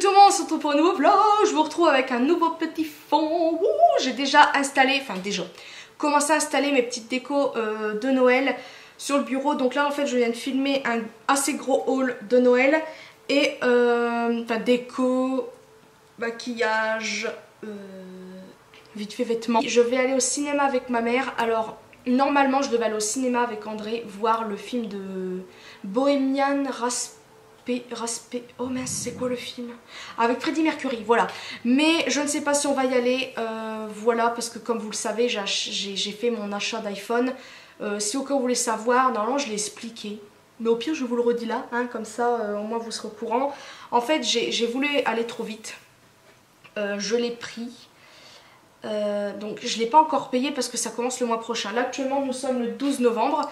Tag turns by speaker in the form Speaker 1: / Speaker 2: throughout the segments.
Speaker 1: tout le monde, on se retrouve pour un nouveau vlog. Je vous retrouve avec un nouveau petit fond. J'ai déjà installé, commencé à installer mes petites décos de Noël sur le bureau. Donc là en fait je viens de filmer un assez gros haul de Noël. Et déco, maquillage, vite fait vêtements. Je vais aller au cinéma avec ma mère. Alors normalement je devais aller au cinéma avec André voir le film de Bohemian Rhapsody. Oh mince, c'est quoi le film? Avec Freddie Mercury, voilà. Mais je ne sais pas si on va y aller, voilà, parce que comme vous le savez, j'ai fait mon achat d'iPhone. Si au cas où vous voulez savoir, normalement je l'ai expliqué. Mais au pire je vous le redis là, hein, comme ça au moins vous serez au courant. En fait j'ai voulu aller trop vite. Je l'ai pris. Donc je ne l'ai pas encore payé parce que ça commence le mois prochain. Là actuellement nous sommes le 12 novembre.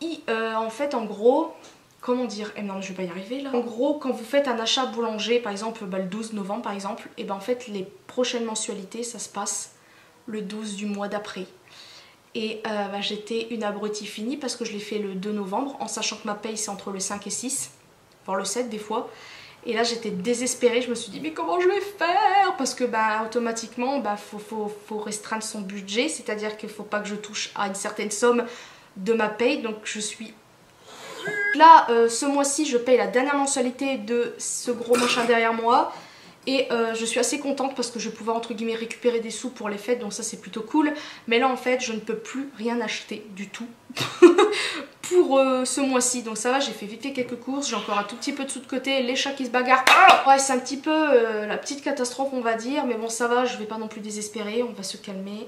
Speaker 1: Et en fait en gros... Comment dire? Non, je vais pas y arriver là. En gros, quand vous faites un achat boulanger, par exemple le 12 novembre par exemple, et ben en fait les prochaines mensualités ça se passe le 12 du mois d'après. Et j'étais une abrutie finie parce que je l'ai fait le 2 novembre en sachant que ma paye c'est entre le 5 et 6, voire le 7 des fois. Et là j'étais désespérée, je me suis dit mais comment je vais faire? Parce que automatiquement faut restreindre son budget, c'est-à-dire qu'il faut pas que je touche à une certaine somme de ma paye, donc je suis... Là, ce mois-ci, je paye la dernière mensualité de ce gros machin derrière moi. Et je suis assez contente parce que je vais pouvoir entre guillemets récupérer des sous pour les fêtes. Donc ça c'est plutôt cool. Mais là en fait je ne peux plus rien acheter du tout pour ce mois-ci. Donc ça va, j'ai fait vite fait quelques courses. J'ai encore un tout petit peu de sous de côté. Les chats qui se bagarrent. Ouais, c'est un petit peu la petite catastrophe on va dire. Mais bon ça va, je vais pas non plus désespérer. On va se calmer.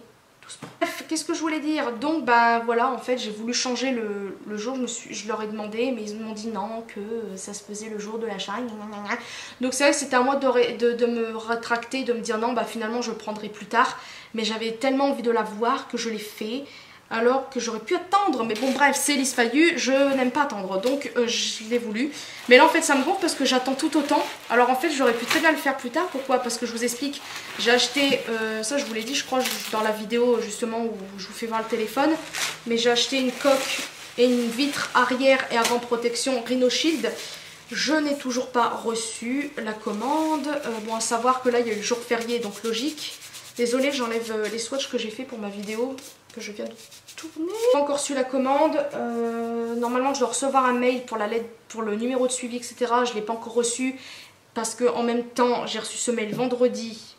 Speaker 1: Bref, qu'est-ce que je voulais dire? Donc voilà, en fait j'ai voulu changer le jour, je leur ai demandé, mais ils m'ont dit non, que ça se faisait le jour de l'achat. Donc c'est vrai que c'était à moi de me rétracter, de me dire non, finalement je le prendrai plus tard. Mais j'avais tellement envie de la voir que je l'ai fait. Alors que j'aurais pu attendre, mais bon bref, c'est l'Isfayu, je n'aime pas attendre, donc je l'ai voulu. Mais là en fait ça me gonfle parce que j'attends tout autant. Alors en fait j'aurais pu très bien le faire plus tard, pourquoi? Parce que je vous explique, j'ai acheté, ça je vous l'ai dit je crois dans la vidéo justement où je vous fais voir le téléphone. Mais j'ai acheté une coque et une vitre arrière et avant protection Rhino Shield. Je n'ai toujours pas reçu la commande, bon à savoir que là il y a eu le jour férié donc logique. Désolée, j'enlève les swatchs que j'ai fait pour ma vidéo que je viens de tourner. J'ai pas encore reçu la commande. Normalement, je dois recevoir un mail pour la lettre, pour le numéro de suivi, etc. Je ne l'ai pas encore reçu parce que en même temps, j'ai reçu ce mail vendredi.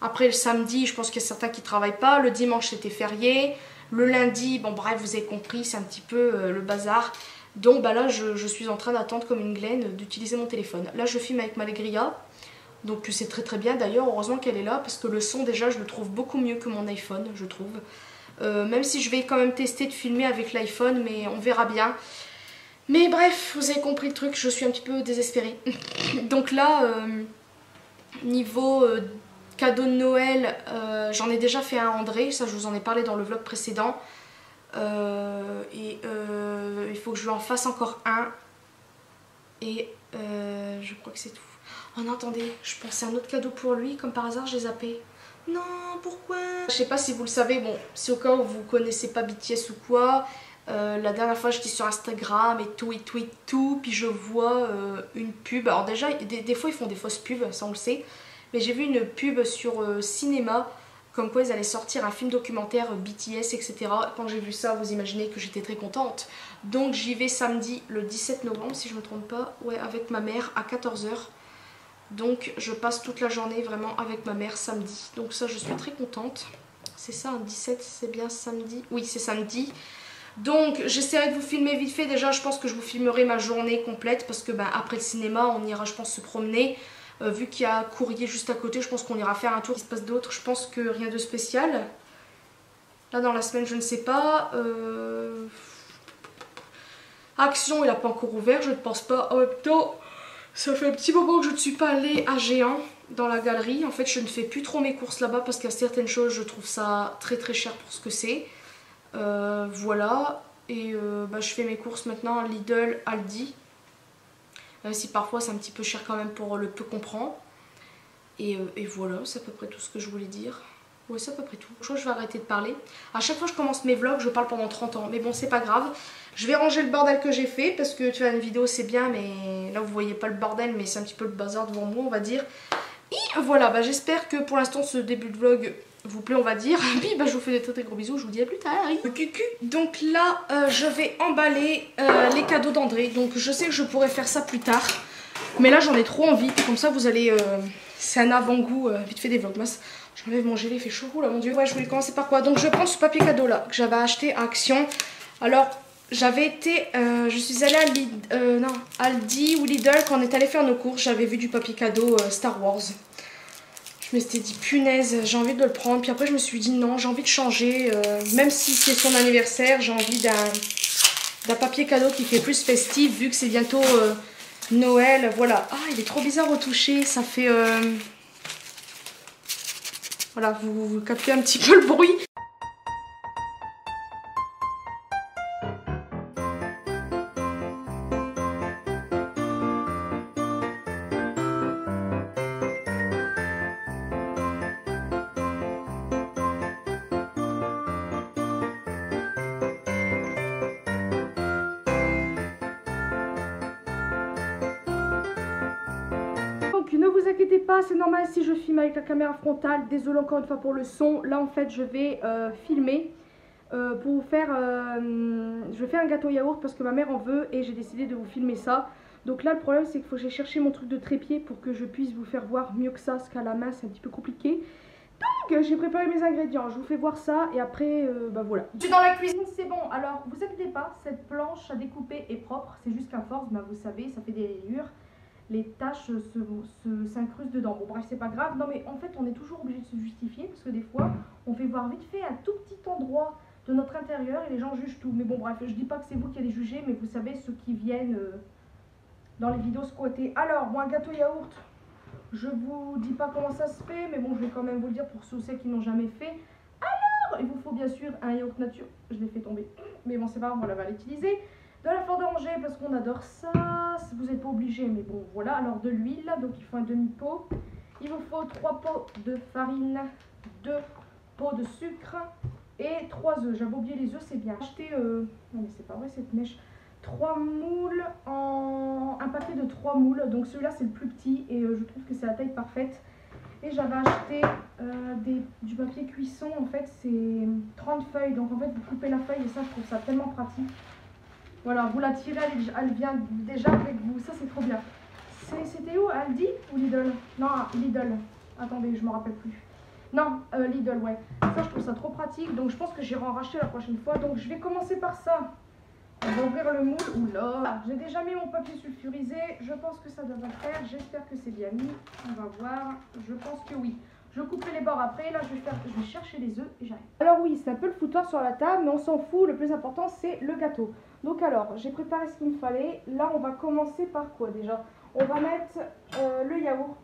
Speaker 1: Après le samedi, je pense qu'il y a certains qui ne travaillent pas. Le dimanche, c'était férié. Le lundi, bon bref, vous avez compris, c'est un petit peu le bazar. Donc là, je suis en train d'attendre comme une glène d'utiliser mon téléphone. Là, je filme avec Malegria. Donc c'est très très bien d'ailleurs, heureusement qu'elle est là parce que le son déjà je le trouve beaucoup mieux que mon iPhone je trouve. Même si je vais quand même tester de filmer avec l'iPhone mais on verra bien. Mais bref, vous avez compris le truc, je suis un petit peu désespérée. Donc là, niveau cadeau de Noël, j'en ai déjà fait un à André, ça je vous en ai parlé dans le vlog précédent. Il faut que je lui en fasse encore un. Et je crois que c'est tout. Oh non, attendez, je pensais à un autre cadeau pour lui, comme par hasard, j'ai zappé. Non, pourquoi? Je sais pas si vous le savez, bon, si au cas où vous connaissez pas BTS ou quoi, la dernière fois j'étais sur Instagram et tout, puis je vois une pub. Alors déjà, des fois ils font des fausses pubs, ça on le sait, mais j'ai vu une pub sur cinéma, comme quoi ils allaient sortir un film documentaire BTS, etc. Quand j'ai vu ça, vous imaginez que j'étais très contente. Donc j'y vais samedi, le 17 novembre, si je me trompe pas, ouais, avec ma mère à 14 h. Donc je passe toute la journée vraiment avec ma mère samedi. Donc ça je suis très contente. C'est ça, un 17, c'est bien samedi? Oui, c'est samedi. Donc j'essaierai de vous filmer vite fait. Déjà je pense que je vous filmerai ma journée complète. Parce que après le cinéma on ira je pense se promener. Vu qu'il y a Courrier juste à côté, je pense qu'on ira faire un tour. Il se passe d'autres, je pense que rien de spécial. Là dans la semaine je ne sais pas. Action il n'a pas encore ouvert, je ne pense pas. En même temps... Ça fait un petit moment que je ne suis pas allée à Géant dans la galerie. En fait, je ne fais plus trop mes courses là-bas parce qu'il y a certaines choses, je trouve ça très très cher pour ce que c'est. Voilà. Et je fais mes courses maintenant à Lidl, Aldi. Même si parfois c'est un petit peu cher quand même pour le peu qu'on prend. Et voilà, c'est à peu près tout ce que je voulais dire. Ouais, c'est à peu près tout. Je crois que je vais arrêter de parler. À chaque fois que je commence mes vlogs, je parle pendant 30 ans. Mais bon, c'est pas grave. Je vais ranger le bordel que j'ai fait parce que tu vois, une vidéo c'est bien, mais là vous voyez pas le bordel, mais c'est un petit peu le bazar devant moi, on va dire. Et voilà, bah, j'espère que pour l'instant ce début de vlog vous plaît, on va dire. Puis bah, je vous fais des très gros bisous, je vous dis à plus tard. Donc là, je vais emballer les cadeaux d'André. Donc je sais que je pourrais faire ça plus tard, mais là j'en ai trop envie. Comme ça vous allez, c'est un avant-goût vite fait des vlogmas. J'enlève mon gilet, il fait chaud là mon dieu. Ouais, je voulais commencer par quoi? Donc je vais prendre ce papier cadeau là que j'avais acheté à Action. Alors j'avais été, je suis allée à Aldi ou Lidl quand on est allé faire nos courses. J'avais vu du papier cadeau Star Wars. Je me suis dit punaise, j'ai envie de le prendre. Puis après je me suis dit non, j'ai envie de changer. Même si c'est son anniversaire, j'ai envie d'un papier cadeau qui fait plus festif vu que c'est bientôt Noël. Voilà. Ah, il est trop bizarre au toucher. Ça fait... Voilà, vous captez un petit peu le bruit. Donc ne vous inquiétez pas, c'est normal si je filme avec la caméra frontale. Désolée encore une fois pour le son. Là en fait je vais filmer pour vous faire... je vais faire un gâteau yaourt parce que ma mère en veut et j'ai décidé de vous filmer ça. Donc là le problème c'est qu'il faut que j'aille chercher mon truc de trépied pour que je puisse vous faire voir mieux que ça, parce qu'à la main c'est un petit peu compliqué. Donc j'ai préparé mes ingrédients, je vous fais voir ça et après bah voilà. Je suis dans la cuisine, c'est bon. Alors vous inquiétez pas, cette planche à découper est propre, c'est juste qu'à force, bah, vous savez, ça fait des rayures. Les taches s'incrustent dedans. Bon bref, c'est pas grave. Non mais en fait on est toujours obligé de se justifier parce que des fois on fait voir vite fait un tout petit endroit de notre intérieur et les gens jugent tout. Mais bon bref, je dis pas que c'est vous qui allez juger, mais vous savez ceux qui viennent dans les vidéos squatter. Alors moi, un gâteau yaourt, je vous dis pas comment ça se fait, mais bon je vais quand même vous le dire pour ceux qui n'ont jamais fait. Alors il vous faut bien sûr un yaourt nature. Je l'ai fait tomber, mais bon c'est pas grave, on va l'utiliser. De la fleur d'oranger parce qu'on adore ça, vous n'êtes pas obligé, mais bon voilà. Alors de l'huile, donc il faut un demi-pot. Il vous faut 3 pots de farine, 2 pots de sucre et 3 œufs. J'avais oublié les œufs, c'est bien. Acheter, non mais c'est pas vrai cette mèche. 3 moules en un paquet de 3 moules. Donc celui-là c'est le plus petit et je trouve que c'est la taille parfaite. Et j'avais acheté du papier cuisson, en fait c'est 30 feuilles. Donc en fait vous coupez la feuille et ça je trouve ça tellement pratique. Voilà, vous la tirez, elle vient déjà avec vous, ça c'est trop bien. C'était où, Aldi ou Lidl? Non, Lidl. Attendez, je me rappelle plus. Non, Lidl, ouais. Ça je trouve ça trop pratique, donc je pense que j'irai en racheter la prochaine fois. Donc je vais commencer par ça. On va ouvrir le moule. Oula, j'ai déjà mis mon papier sulfurisé, je pense que ça devrait faire. J'espère que c'est bien mis, on va voir. Je pense que oui. Je coupe les bords après, là je vais chercher les œufs et j'arrive. Alors oui, c'est un peu le foutoir sur la table, mais on s'en fout, le plus important c'est le gâteau. Donc alors, j'ai préparé ce qu'il me fallait. Là on va commencer par quoi déjà? On va mettre le yaourt.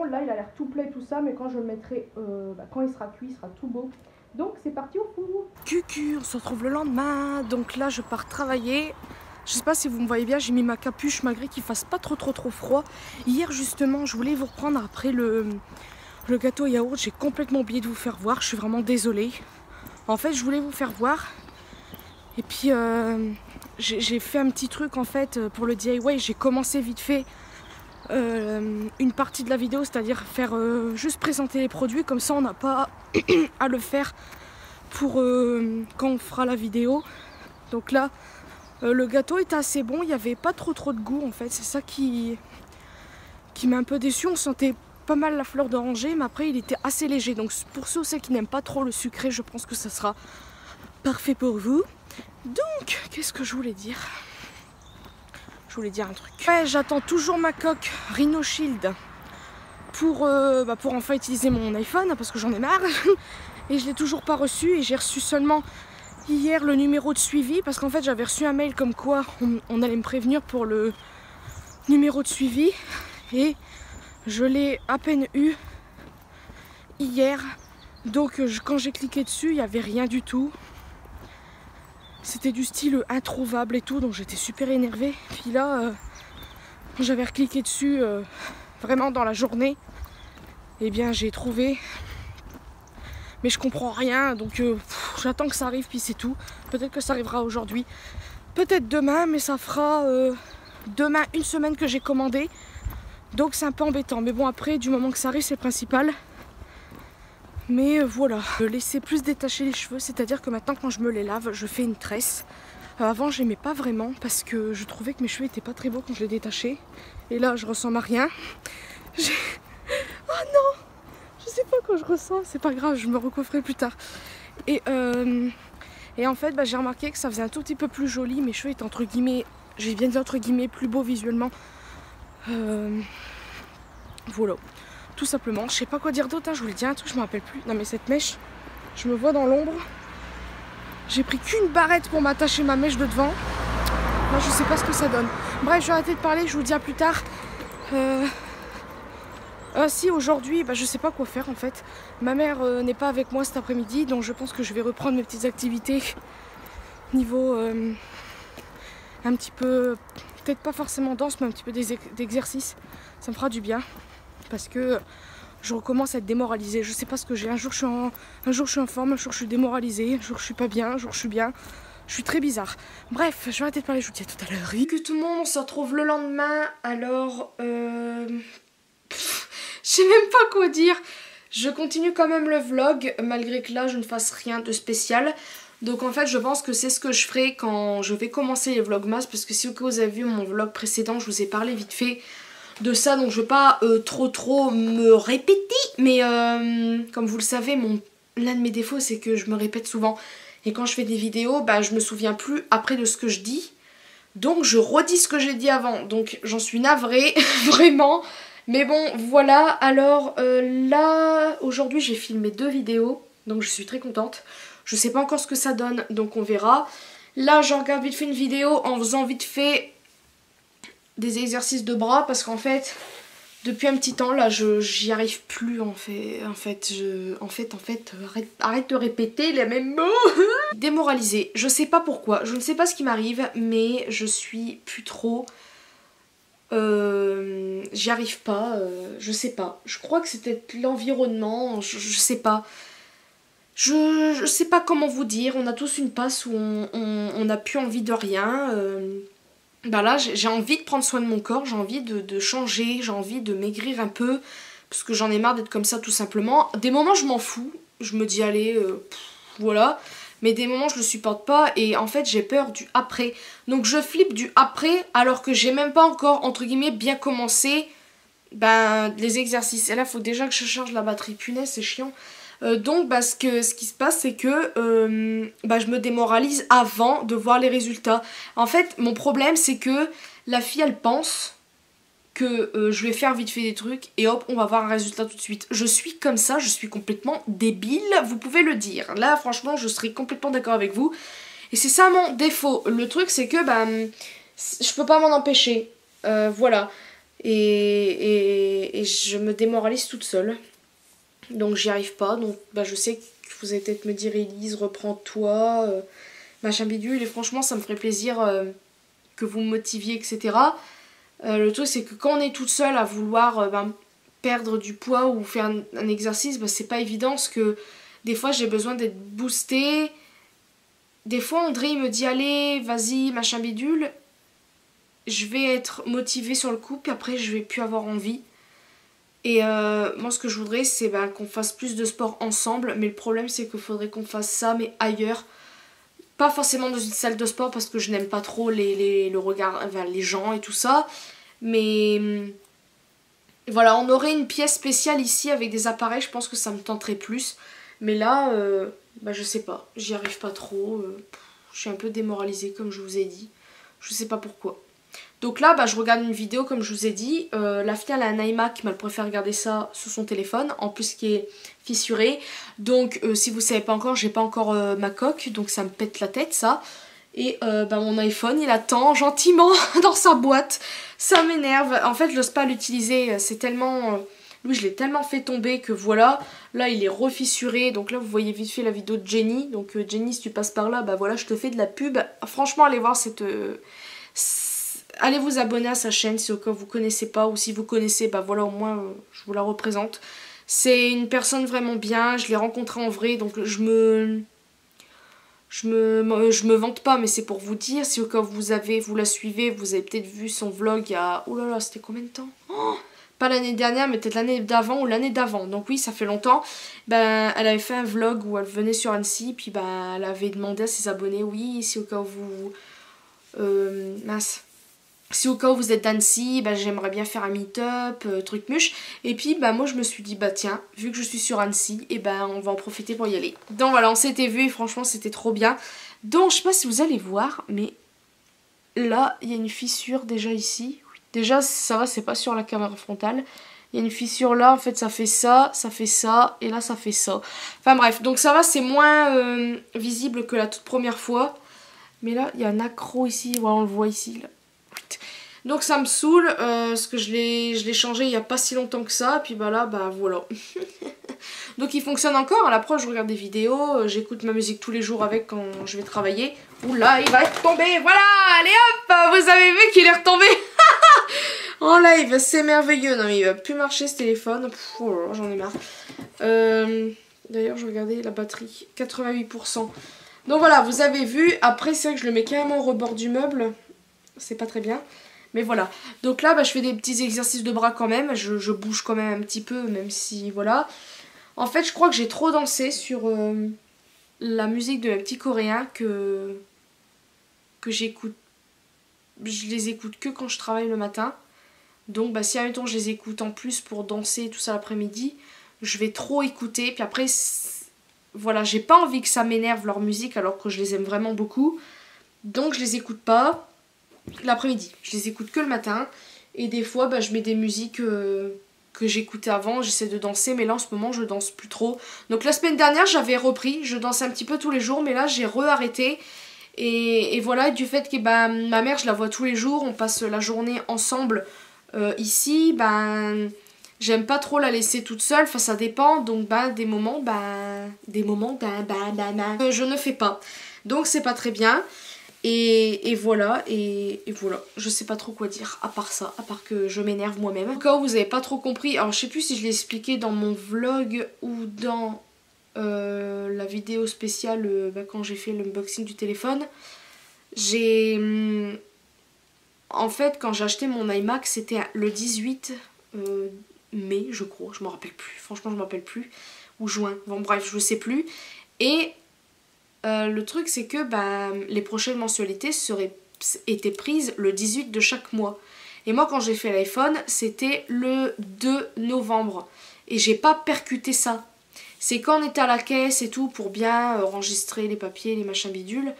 Speaker 1: Là il a l'air tout plat et tout ça, mais quand je le mettrai, quand il sera cuit, il sera tout beau. Donc c'est parti au four. Cucu, on se retrouve le lendemain. Donc là je pars travailler. Je sais pas si vous me voyez bien, j'ai mis ma capuche malgré qu'il fasse pas trop froid. Hier justement je voulais vous reprendre après le gâteau yaourt. J'ai complètement oublié de vous faire voir, je suis vraiment désolée. En fait je voulais vous faire voir. Et puis j'ai fait un petit truc en fait pour le DIY. J'ai commencé vite fait une partie de la vidéo, c'est-à-dire faire juste présenter les produits, comme ça on n'a pas à le faire pour quand on fera la vidéo. Donc là, le gâteau était assez bon, il n'y avait pas trop de goût en fait. C'est ça qui m'a un peu déçu. On sentait pas mal la fleur d'oranger, mais après il était assez léger. Donc pour ceux aussi qui n'aiment pas trop le sucré, je pense que ça sera parfait pour vous. Donc, qu'est-ce que je voulais dire? Je voulais dire un truc. Ouais, j'attends toujours ma coque Rhino Shield pour enfin utiliser mon iPhone parce que j'en ai marre. Et je l'ai toujours pas reçu et j'ai reçu seulement hier le numéro de suivi parce qu'en fait j'avais reçu un mail comme quoi on allait me prévenir pour le numéro de suivi et je l'ai à peine eu hier. Donc quand j'ai cliqué dessus, il n'y avait rien du tout. C'était du style introuvable et tout, donc j'étais super énervée. Puis là, quand j'avais recliqué dessus vraiment dans la journée, eh bien j'ai trouvé. Mais je comprends rien, donc j'attends que ça arrive, puis c'est tout. Peut-être que ça arrivera aujourd'hui, peut-être demain, mais ça fera demain une semaine que j'ai commandé. Donc c'est un peu embêtant. Mais bon, après, du moment que ça arrive, c'est le principal. Mais voilà, laisser plus détacher les cheveux, c'est-à-dire que maintenant quand je me les lave, je fais une tresse. Avant j'aimais pas vraiment parce que je trouvais que mes cheveux étaient pas très beaux quand je les détachais. Et là je ressemble à rien. Oh non, je sais pas quoi je ressens, c'est pas grave, je me recoifferai plus tard. Et en fait j'ai remarqué que ça faisait un tout petit peu plus joli, mes cheveux étaient entre guillemets, j'ai bien dit entre guillemets, plus beaux visuellement. Voilà. Tout simplement, je sais pas quoi dire d'autre, hein. Je voulais dire un truc, je me rappelle plus. Non mais cette mèche, je me vois dans l'ombre. J'ai pris qu'une barrette pour m'attacher ma mèche de devant. Là je sais pas ce que ça donne. Bref, je vais arrêter de parler, je vous dis à plus tard. Si aujourd'hui, je sais pas quoi faire en fait. Ma mère n'est pas avec moi cet après-midi, donc je pense que je vais reprendre mes petites activités niveau un petit peu, peut-être pas forcément danse, mais un petit peu d'exercice. Ça me fera du bien. Parce que je recommence à être démoralisée. Je sais pas ce que j'ai. Un jour je suis en forme, un jour je suis démoralisée, un jour je suis pas bien, un jour je suis bien. Je suis très bizarre. Bref, je vais arrêter de parler, je vous dis à tout à l'heure. Oui. Que tout le monde, on se retrouve le lendemain. Alors, je sais même pas quoi dire. Je continue quand même le vlog, malgré que là je ne fasse rien de spécial. Donc en fait je pense que c'est ce que je ferai quand je vais commencer les vlogmas. Parce que si vous avez vu mon vlog précédent, je vous ai parlé vite fait de ça, donc je vais pas trop me répéter, mais comme vous le savez, l'un de mes défauts c'est que je me répète souvent et quand je fais des vidéos, je me souviens plus après de ce que je dis, donc je redis ce que j'ai dit avant, donc j'en suis navrée vraiment, mais bon voilà. Alors là aujourd'hui j'ai filmé 2 vidéos, donc je suis très contente. Je sais pas encore ce que ça donne, donc on verra. Là je regarde vite fait une vidéo en faisant vite fait des exercices de bras parce qu'en fait depuis un petit temps là j'y arrive plus en fait arrête de répéter les mêmes mots. Démoralisée, je sais pas pourquoi, je ne sais pas ce qui m'arrive, mais je suis plus trop j'y arrive pas, je sais pas, je crois que c'est peut-être l'environnement, je sais pas. Je sais pas comment vous dire, on a tous une passe où on n'a plus envie de rien. Là j'ai envie de prendre soin de mon corps, j'ai envie de changer, j'ai envie de maigrir un peu parce que j'en ai marre d'être comme ça tout simplement. Des moments je m'en fous, je me dis allez voilà, mais des moments je le supporte pas et en fait j'ai peur du après. Donc je flippe du après alors que j'ai même pas encore entre guillemets bien commencé les exercices. Et là faut déjà que je charge la batterie, punaise c'est chiant. Donc ce qui se passe c'est que je me démoralise avant de voir les résultats. En fait mon problème c'est que la fille elle pense que je vais faire vite fait des trucs et hop on va voir un résultat tout de suite. Je suis comme ça, je suis complètement débile, vous pouvez le dire. Là franchement je serai complètement d'accord avec vous. Et c'est ça mon défaut. Le truc c'est que je peux pas m'en empêcher. Voilà. Et je me démoralise toute seule. Donc j'y arrive pas, donc je sais que vous allez peut-être me dire Elise reprends-toi, machin bidule, et franchement ça me ferait plaisir que vous me motiviez etc. Le truc c'est que quand on est toute seule à vouloir perdre du poids ou faire un exercice, c'est pas évident parce que des fois j'ai besoin d'être boostée. Des fois André il me dit allez vas-y machin bidule, je vais être motivée sur le coup puis après je vais plus avoir envie. Et moi ce que je voudrais c'est qu'on fasse plus de sport ensemble. Mais le problème c'est qu'il faudrait qu'on fasse ça mais ailleurs. Pas forcément dans une salle de sport parce que je n'aime pas trop le regard, enfin, les gens et tout ça. Mais voilà, on aurait une pièce spéciale ici avec des appareils, je pense que ça me tenterait plus. Mais là, je sais pas, j'y arrive pas trop. Je suis un peu démoralisée comme je vous ai dit. Je sais pas pourquoi. Donc là, je regarde une vidéo comme je vous ai dit. La fille elle a un iMac, mais elle préfère regarder ça sur son téléphone. En plus qui est fissuré. Donc si vous savez pas encore, j'ai pas encore ma coque. Donc ça me pète la tête ça. Et mon iPhone il attend gentiment dans sa boîte. Ça m'énerve. En fait je n'ose pas l'utiliser. C'est tellement... lui je l'ai tellement fait tomber que voilà. Là il est refissuré. Donc là vous voyez vite fait la vidéo de Jenny. Donc Jenny si tu passes par là, voilà je te fais de la pub. Franchement allez voir cette... allez vous abonner à sa chaîne si au cas où vous connaissez pas. Ou si vous connaissez, voilà au moins je vous la représente. C'est une personne vraiment bien. Je l'ai rencontrée en vrai. Donc je me vante pas, mais c'est pour vous dire, si au cas où vous la suivez, vous avez peut-être vu son vlog il y a... Oh là là, c'était combien de temps? Pas l'année dernière, mais peut-être l'année d'avant ou l'année d'avant. Donc oui, ça fait longtemps. Elle avait fait un vlog où elle venait sur Annecy, puis elle avait demandé à ses abonnés, oui, si au cas où vous... si au cas où vous êtes d'Annecy, j'aimerais bien faire un meet-up, truc muche. Et puis moi je me suis dit tiens, vu que je suis sur Annecy, on va en profiter pour y aller. Donc voilà, on s'était vu et franchement c'était trop bien. Donc je sais pas si vous allez voir, mais là il y a une fissure déjà ici. Déjà ça va, c'est pas sur la caméra frontale. Il y a une fissure là, en fait ça fait ça, et là ça fait ça. Enfin bref, donc ça va, c'est moins visible que la toute première fois. Mais là il y a un accroc ici, voilà, on le voit ici là. Donc ça me saoule, parce que je l'ai changé il n'y a pas si longtemps que ça, puis là, voilà. Donc il fonctionne encore, à l'approche je regarde des vidéos, j'écoute ma musique tous les jours avec quand je vais travailler. Oula, il va être tombé, voilà, allez hop, vous avez vu qu'il est retombé. En live, c'est merveilleux, non mais il va plus marcher ce téléphone, j'en ai marre. D'ailleurs je regardais la batterie, 88%. Donc voilà, vous avez vu, après c'est vrai que je le mets carrément au rebord du meuble, c'est pas très bien. Mais voilà, donc là je fais des petits exercices de bras quand même, je bouge quand même un petit peu, même si voilà. En fait je crois que j'ai trop dansé sur la musique de mes petits coréens que j'écoute. Je les écoute que quand je travaille le matin. Donc si à un temps je les écoute en plus pour danser tout ça l'après-midi, je vais trop écouter. Puis après, voilà, j'ai pas envie que ça m'énerve leur musique alors que je les aime vraiment beaucoup. Donc je les écoute pas l'après-midi, je les écoute que le matin. Et des fois je mets des musiques que j'écoutais avant, j'essaie de danser, mais là en ce moment je danse plus trop. Donc la semaine dernière j'avais repris, je dansais un petit peu tous les jours, mais là j'ai re-arrêté. Et voilà, du fait que ma mère je la vois tous les jours, on passe la journée ensemble ici, j'aime pas trop la laisser toute seule, enfin ça dépend, donc des moments, je ne fais pas. Donc c'est pas très bien. Et voilà, voilà, je sais pas trop quoi dire à part ça, à part que je m'énerve moi-même. Au cas où vous avez pas trop compris, alors je sais plus si je l'ai expliqué dans mon vlog ou dans la vidéo spéciale quand j'ai fait l'unboxing du téléphone. En fait, quand j'ai acheté mon iMac, c'était le 18 mai, je crois, je m'en rappelle plus, franchement je m'en rappelle plus, ou juin, bon bref, je sais plus. Et le truc c'est que les prochaines mensualités étaient prises le 18 de chaque mois. Et moi quand j'ai fait l'iPhone, c'était le 2 novembre. Et j'ai pas percuté ça. C'est quand on était à la caisse et tout pour bien enregistrer les papiers, les machins bidules,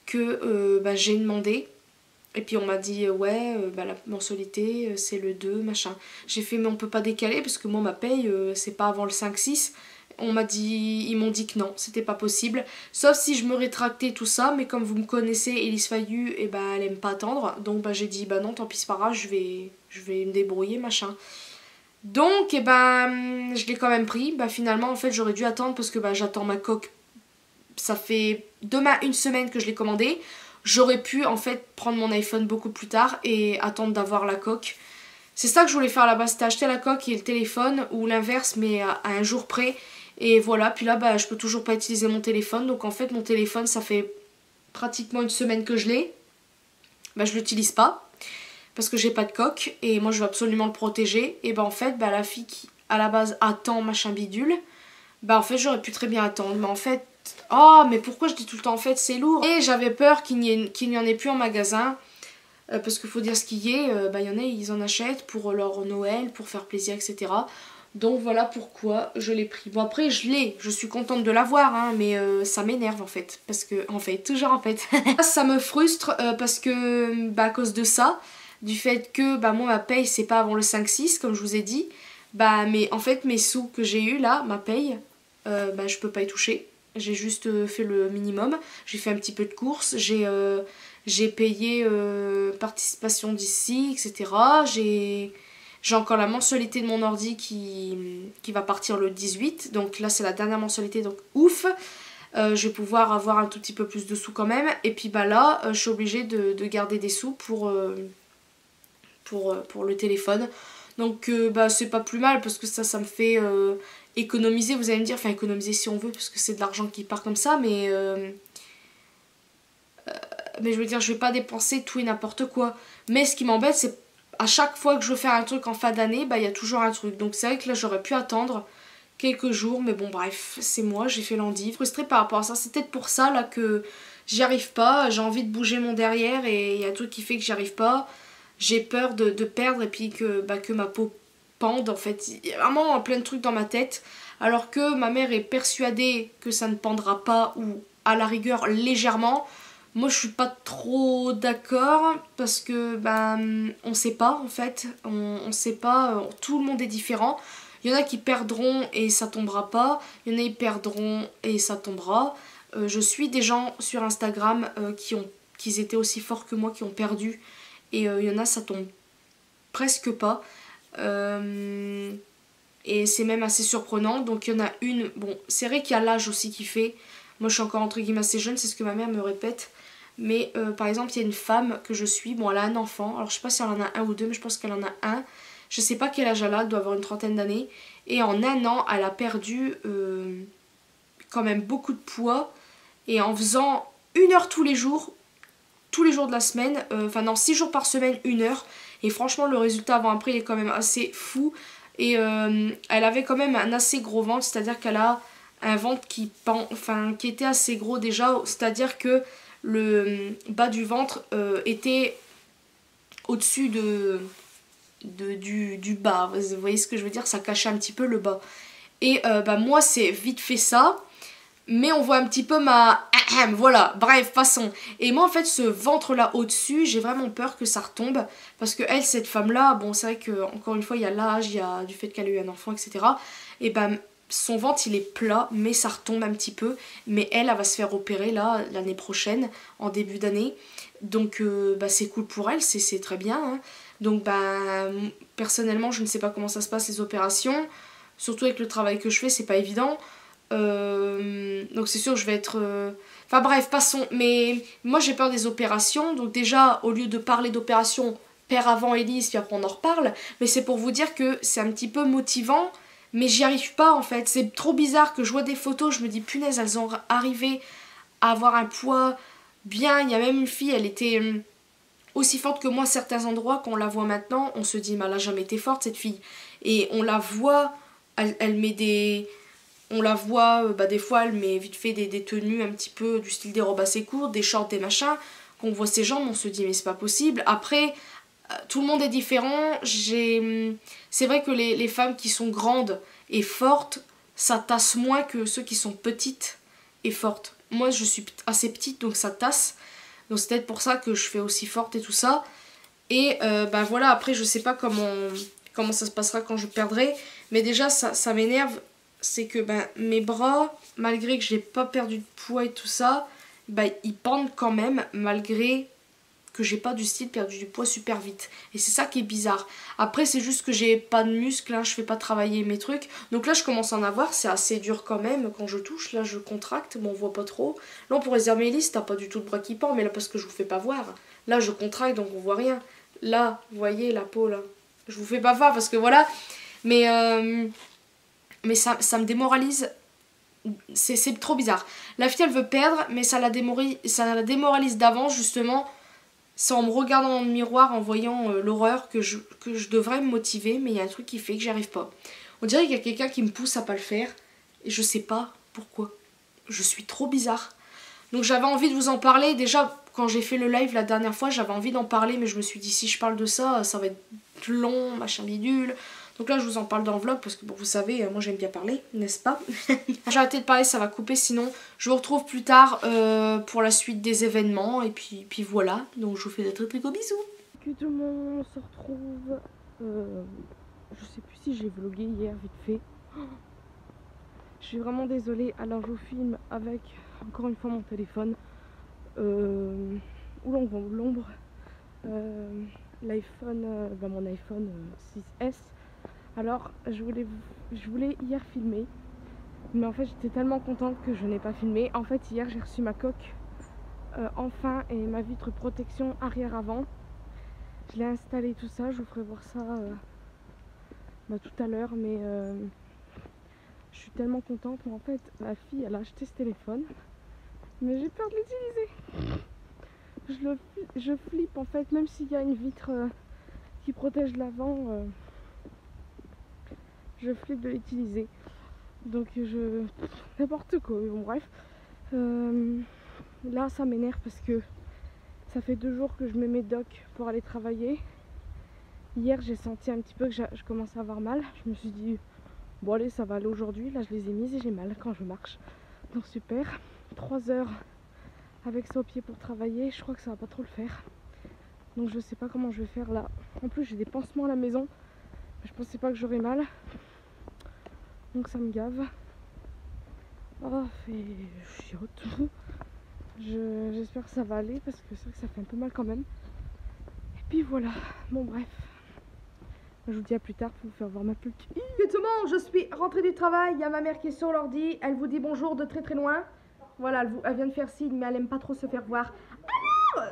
Speaker 1: que j'ai demandé. Et puis on m'a dit ouais la mensualité c'est le 2 machin. J'ai fait mais on peut pas décaler parce que moi ma paye c'est pas avant le 5-6. Ils m'ont dit que non, c'était pas possible. Sauf si je me rétractais tout ça, mais comme vous me connaissez, Elise Fayu, elle aime pas attendre. Donc j'ai dit non, tant pis c'est pas grave, je vais me débrouiller machin. Donc je l'ai quand même pris. Finalement en fait j'aurais dû attendre parce que j'attends ma coque. Ça fait demain une semaine que je l'ai commandé. J'aurais pu en fait prendre mon iPhone beaucoup plus tard et attendre d'avoir la coque. C'est ça que je voulais faire là-bas, c'était acheter la coque et le téléphone ou l'inverse mais à un jour près. Et voilà, puis là je peux toujours pas utiliser mon téléphone. Donc en fait mon téléphone ça fait pratiquement une semaine que je l'ai. Je l'utilise pas. parce que j'ai pas de coq et moi je veux absolument le protéger. Et ben en fait la fille qui à la base attend machin bidule, bah en fait j'aurais pu très bien attendre, mais en fait oh mais pourquoi je dis tout le temps en fait, c'est lourd. Et j'avais peur qu'il n'y en ait plus en magasin, parce qu'il faut dire ce qu'il y est, il y en a ils en achètent pour leur Noël, pour faire plaisir, etc. Donc voilà pourquoi je l'ai pris. Bon après je suis contente de l'avoir, hein, mais ça m'énerve en fait, parce que toujours en fait ça me frustre, parce que à cause de ça, du fait que moi ma paye c'est pas avant le 5-6 comme je vous ai dit, mais en fait mes sous que j'ai eu là, ma paye, je peux pas y toucher. J'ai juste fait le minimum, j'ai fait un petit peu de courses, j'ai payé participation d'ici, etc. J'ai encore la mensualité de mon ordi qui va partir le 18, donc là c'est la dernière mensualité, donc ouf. Je vais pouvoir avoir un tout petit peu plus de sous quand même. Et puis là, je suis obligée de garder des sous pour le téléphone. Donc c'est pas plus mal, parce que ça me fait économiser, vous allez me dire, enfin économiser si on veut, parce que c'est de l'argent qui part comme ça, mais je veux dire, je vais pas dépenser tout et n'importe quoi. Mais ce qui m'embête, c'est à chaque fois que je veux faire un truc en fin d'année, il y a toujours un truc. Donc c'est vrai que là j'aurais pu attendre quelques jours, mais bon bref, c'est moi, j'ai fait l'endive. Frustrée par rapport à ça, c'est peut-être pour ça là que j'y arrive pas, j'ai envie de bouger mon derrière et il y a un truc qui fait que j'y arrive pas. J'ai peur de perdre et puis que ma peau pende en fait. Il y a vraiment plein de trucs dans ma tête. Alors que ma mère est persuadée que ça ne pendra pas, ou à la rigueur légèrement. Moi je suis pas trop d'accord, parce que on sait pas en fait. On sait pas, tout le monde est différent. Il y en a qui perdront et ça tombera pas. Il y en a qui perdront et ça tombera. Je suis des gens sur Instagram qui étaient aussi forts que moi, qui ont perdu. Et il y en a, ça tombe presque pas. Et c'est même assez surprenant. Donc il y en a une, bon c'est vrai qu'il y a l'âge aussi qui fait. Moi je suis encore entre guillemets assez jeune, c'est ce que ma mère me répète. Mais par exemple il y a une femme que je suis, bon elle a un enfant. Alors je sais pas si elle en a un ou deux, mais je pense qu'elle en a un. Je sais pas quel âge elle a doit avoir une trentaine d'années. Et en un an elle a perdu quand même beaucoup de poids. Et en faisant 1 heure tous les jours de la semaine, enfin non 6 jours par semaine, 1 heure. Et franchement le résultat avant-après il est quand même assez fou. Et elle avait quand même un assez gros ventre, c'est-à-dire qu'elle a un ventre qui était assez gros déjà, c'est-à-dire que le bas du ventre était au-dessus du bas, vous voyez ce que je veux dire, ça cachait un petit peu le bas. Et moi c'est vite fait ça, mais on voit un petit peu voilà, bref, passons. Et moi en fait ce ventre là au-dessus, j'ai vraiment peur que ça retombe, parce que elle, cette femme là, bon c'est vrai que encore une fois il y a l'âge, il y a du fait qu'elle a eu un enfant, etc. Et son ventre il est plat, mais ça retombe un petit peu. Mais elle va se faire opérer là l'année prochaine, en début d'année. Donc c'est cool pour elle, c'est très bien, hein. Donc personnellement je ne sais pas comment ça se passe les opérations, surtout avec le travail que je fais, c'est pas évident. Donc c'est sûr je vais être... Enfin bref, passons. Mais moi j'ai peur des opérations. Donc déjà, au lieu de parler d'opérations, père avant Elise, puis après on en reparle. Mais c'est pour vous dire que c'est un petit peu motivant. Mais j'y arrive pas en fait. C'est trop bizarre que je vois des photos, je me dis punaise, elles ont arrivé à avoir un poids bien. Il y a même une fille, elle était aussi forte que moi à certains endroits. Quand on la voit maintenant, on se dit mais elle a jamais été forte cette fille. Et on la voit, elle met des... On la voit, des fois elle met vite fait des tenues un petit peu du style des robes assez courtes, des shorts, des machins. Quand on voit ses jambes, on se dit mais c'est pas possible. Après, tout le monde est différent. C'est vrai que les femmes qui sont grandes et fortes, ça tasse moins que ceux qui sont petites et fortes. Moi je suis assez petite donc ça tasse. Donc c'est peut-être pour ça que je fais aussi forte et tout ça. Et voilà, après je sais pas comment ça se passera quand je perdrai. Mais déjà ça m'énerve. C'est que mes bras, malgré que j'ai pas perdu de poids et tout ça, ils pendent quand même, malgré que j'ai pas du style perdu du poids super vite. Et c'est ça qui est bizarre. Après c'est juste que j'ai pas de muscles, hein, je fais pas travailler mes trucs. Donc là je commence à en avoir, c'est assez dur quand même quand je touche. Là je contracte, bon on voit pas trop. Là on pourrait se dire mais Elise t'as pas du tout de bras qui pendent, mais là parce que je vous fais pas voir. Là je contracte donc on voit rien. Là vous voyez la peau là, je vous fais pas voir parce que voilà. Mais ça me démoralise. C'est trop bizarre. La fille elle veut perdre, mais ça la démoralise d'avance justement. c'est en me regardant dans le miroir, en voyant l'horreur que je devrais me motiver, mais il y a un truc qui fait que j'y arrive pas. On dirait qu'il y a quelqu'un qui me pousse à pas le faire, et je sais pas pourquoi. Je suis trop bizarre. Donc j'avais envie de vous en parler. Déjà, quand j'ai fait le live la dernière fois, j'avais envie d'en parler, mais je me suis dit, si je parle de ça, ça va être long, machin bidule. Donc là, je vous en parle dans le vlog, parce que bon, vous savez, moi j'aime bien parler, n'est-ce pas? J'ai arrêté de parler, ça va couper, sinon je vous retrouve plus tard pour la suite des événements. Et puis voilà, donc je vous fais de très très gros bisous. Que tout le monde se retrouve. Je sais plus si j'ai vlogué hier vite fait. Je suis vraiment désolée, alors je vous filme avec encore une fois mon téléphone où l'ombre l'iPhone, mon iPhone 6S. Alors je voulais hier filmer, mais en fait j'étais tellement contente que je n'ai pas filmé. En fait hier j'ai reçu ma coque enfin et ma vitre protection arrière-avant. Je l'ai installé tout ça, je vous ferai voir ça tout à l'heure, mais je suis tellement contente. Mais en fait ma fille elle a acheté ce téléphone, mais j'ai peur de l'utiliser. Je flippe en fait, même s'il y a une vitre qui protège l'avant, je flippe de l'utiliser. Donc n'importe quoi, mais bon bref. Là ça m'énerve parce que ça fait 2 jours que je mets mes docks pour aller travailler. Hier j'ai senti un petit peu que je commençais à avoir mal. Je me suis dit bon allez, ça va aller aujourd'hui. Là je les ai mises et j'ai mal quand je marche. Donc super. 3 heures avec ça au pied pour travailler, je crois que ça va pas trop le faire. Donc je sais pas comment je vais faire là. En plus j'ai des pansements à la maison. Je pensais pas que j'aurais mal. Donc ça me gave. Oh, fait chiotte. J'espère que ça va aller parce que c'est vrai que ça fait un peu mal quand même. Et puis voilà. Bon bref. Je vous dis à plus tard pour vous faire voir ma pulque. Exactement, je suis rentrée du travail. Il y a ma mère qui est sur l'ordi. Elle vous dit bonjour de très très loin. Voilà, elle vient de faire signe, mais elle aime pas trop se faire voir.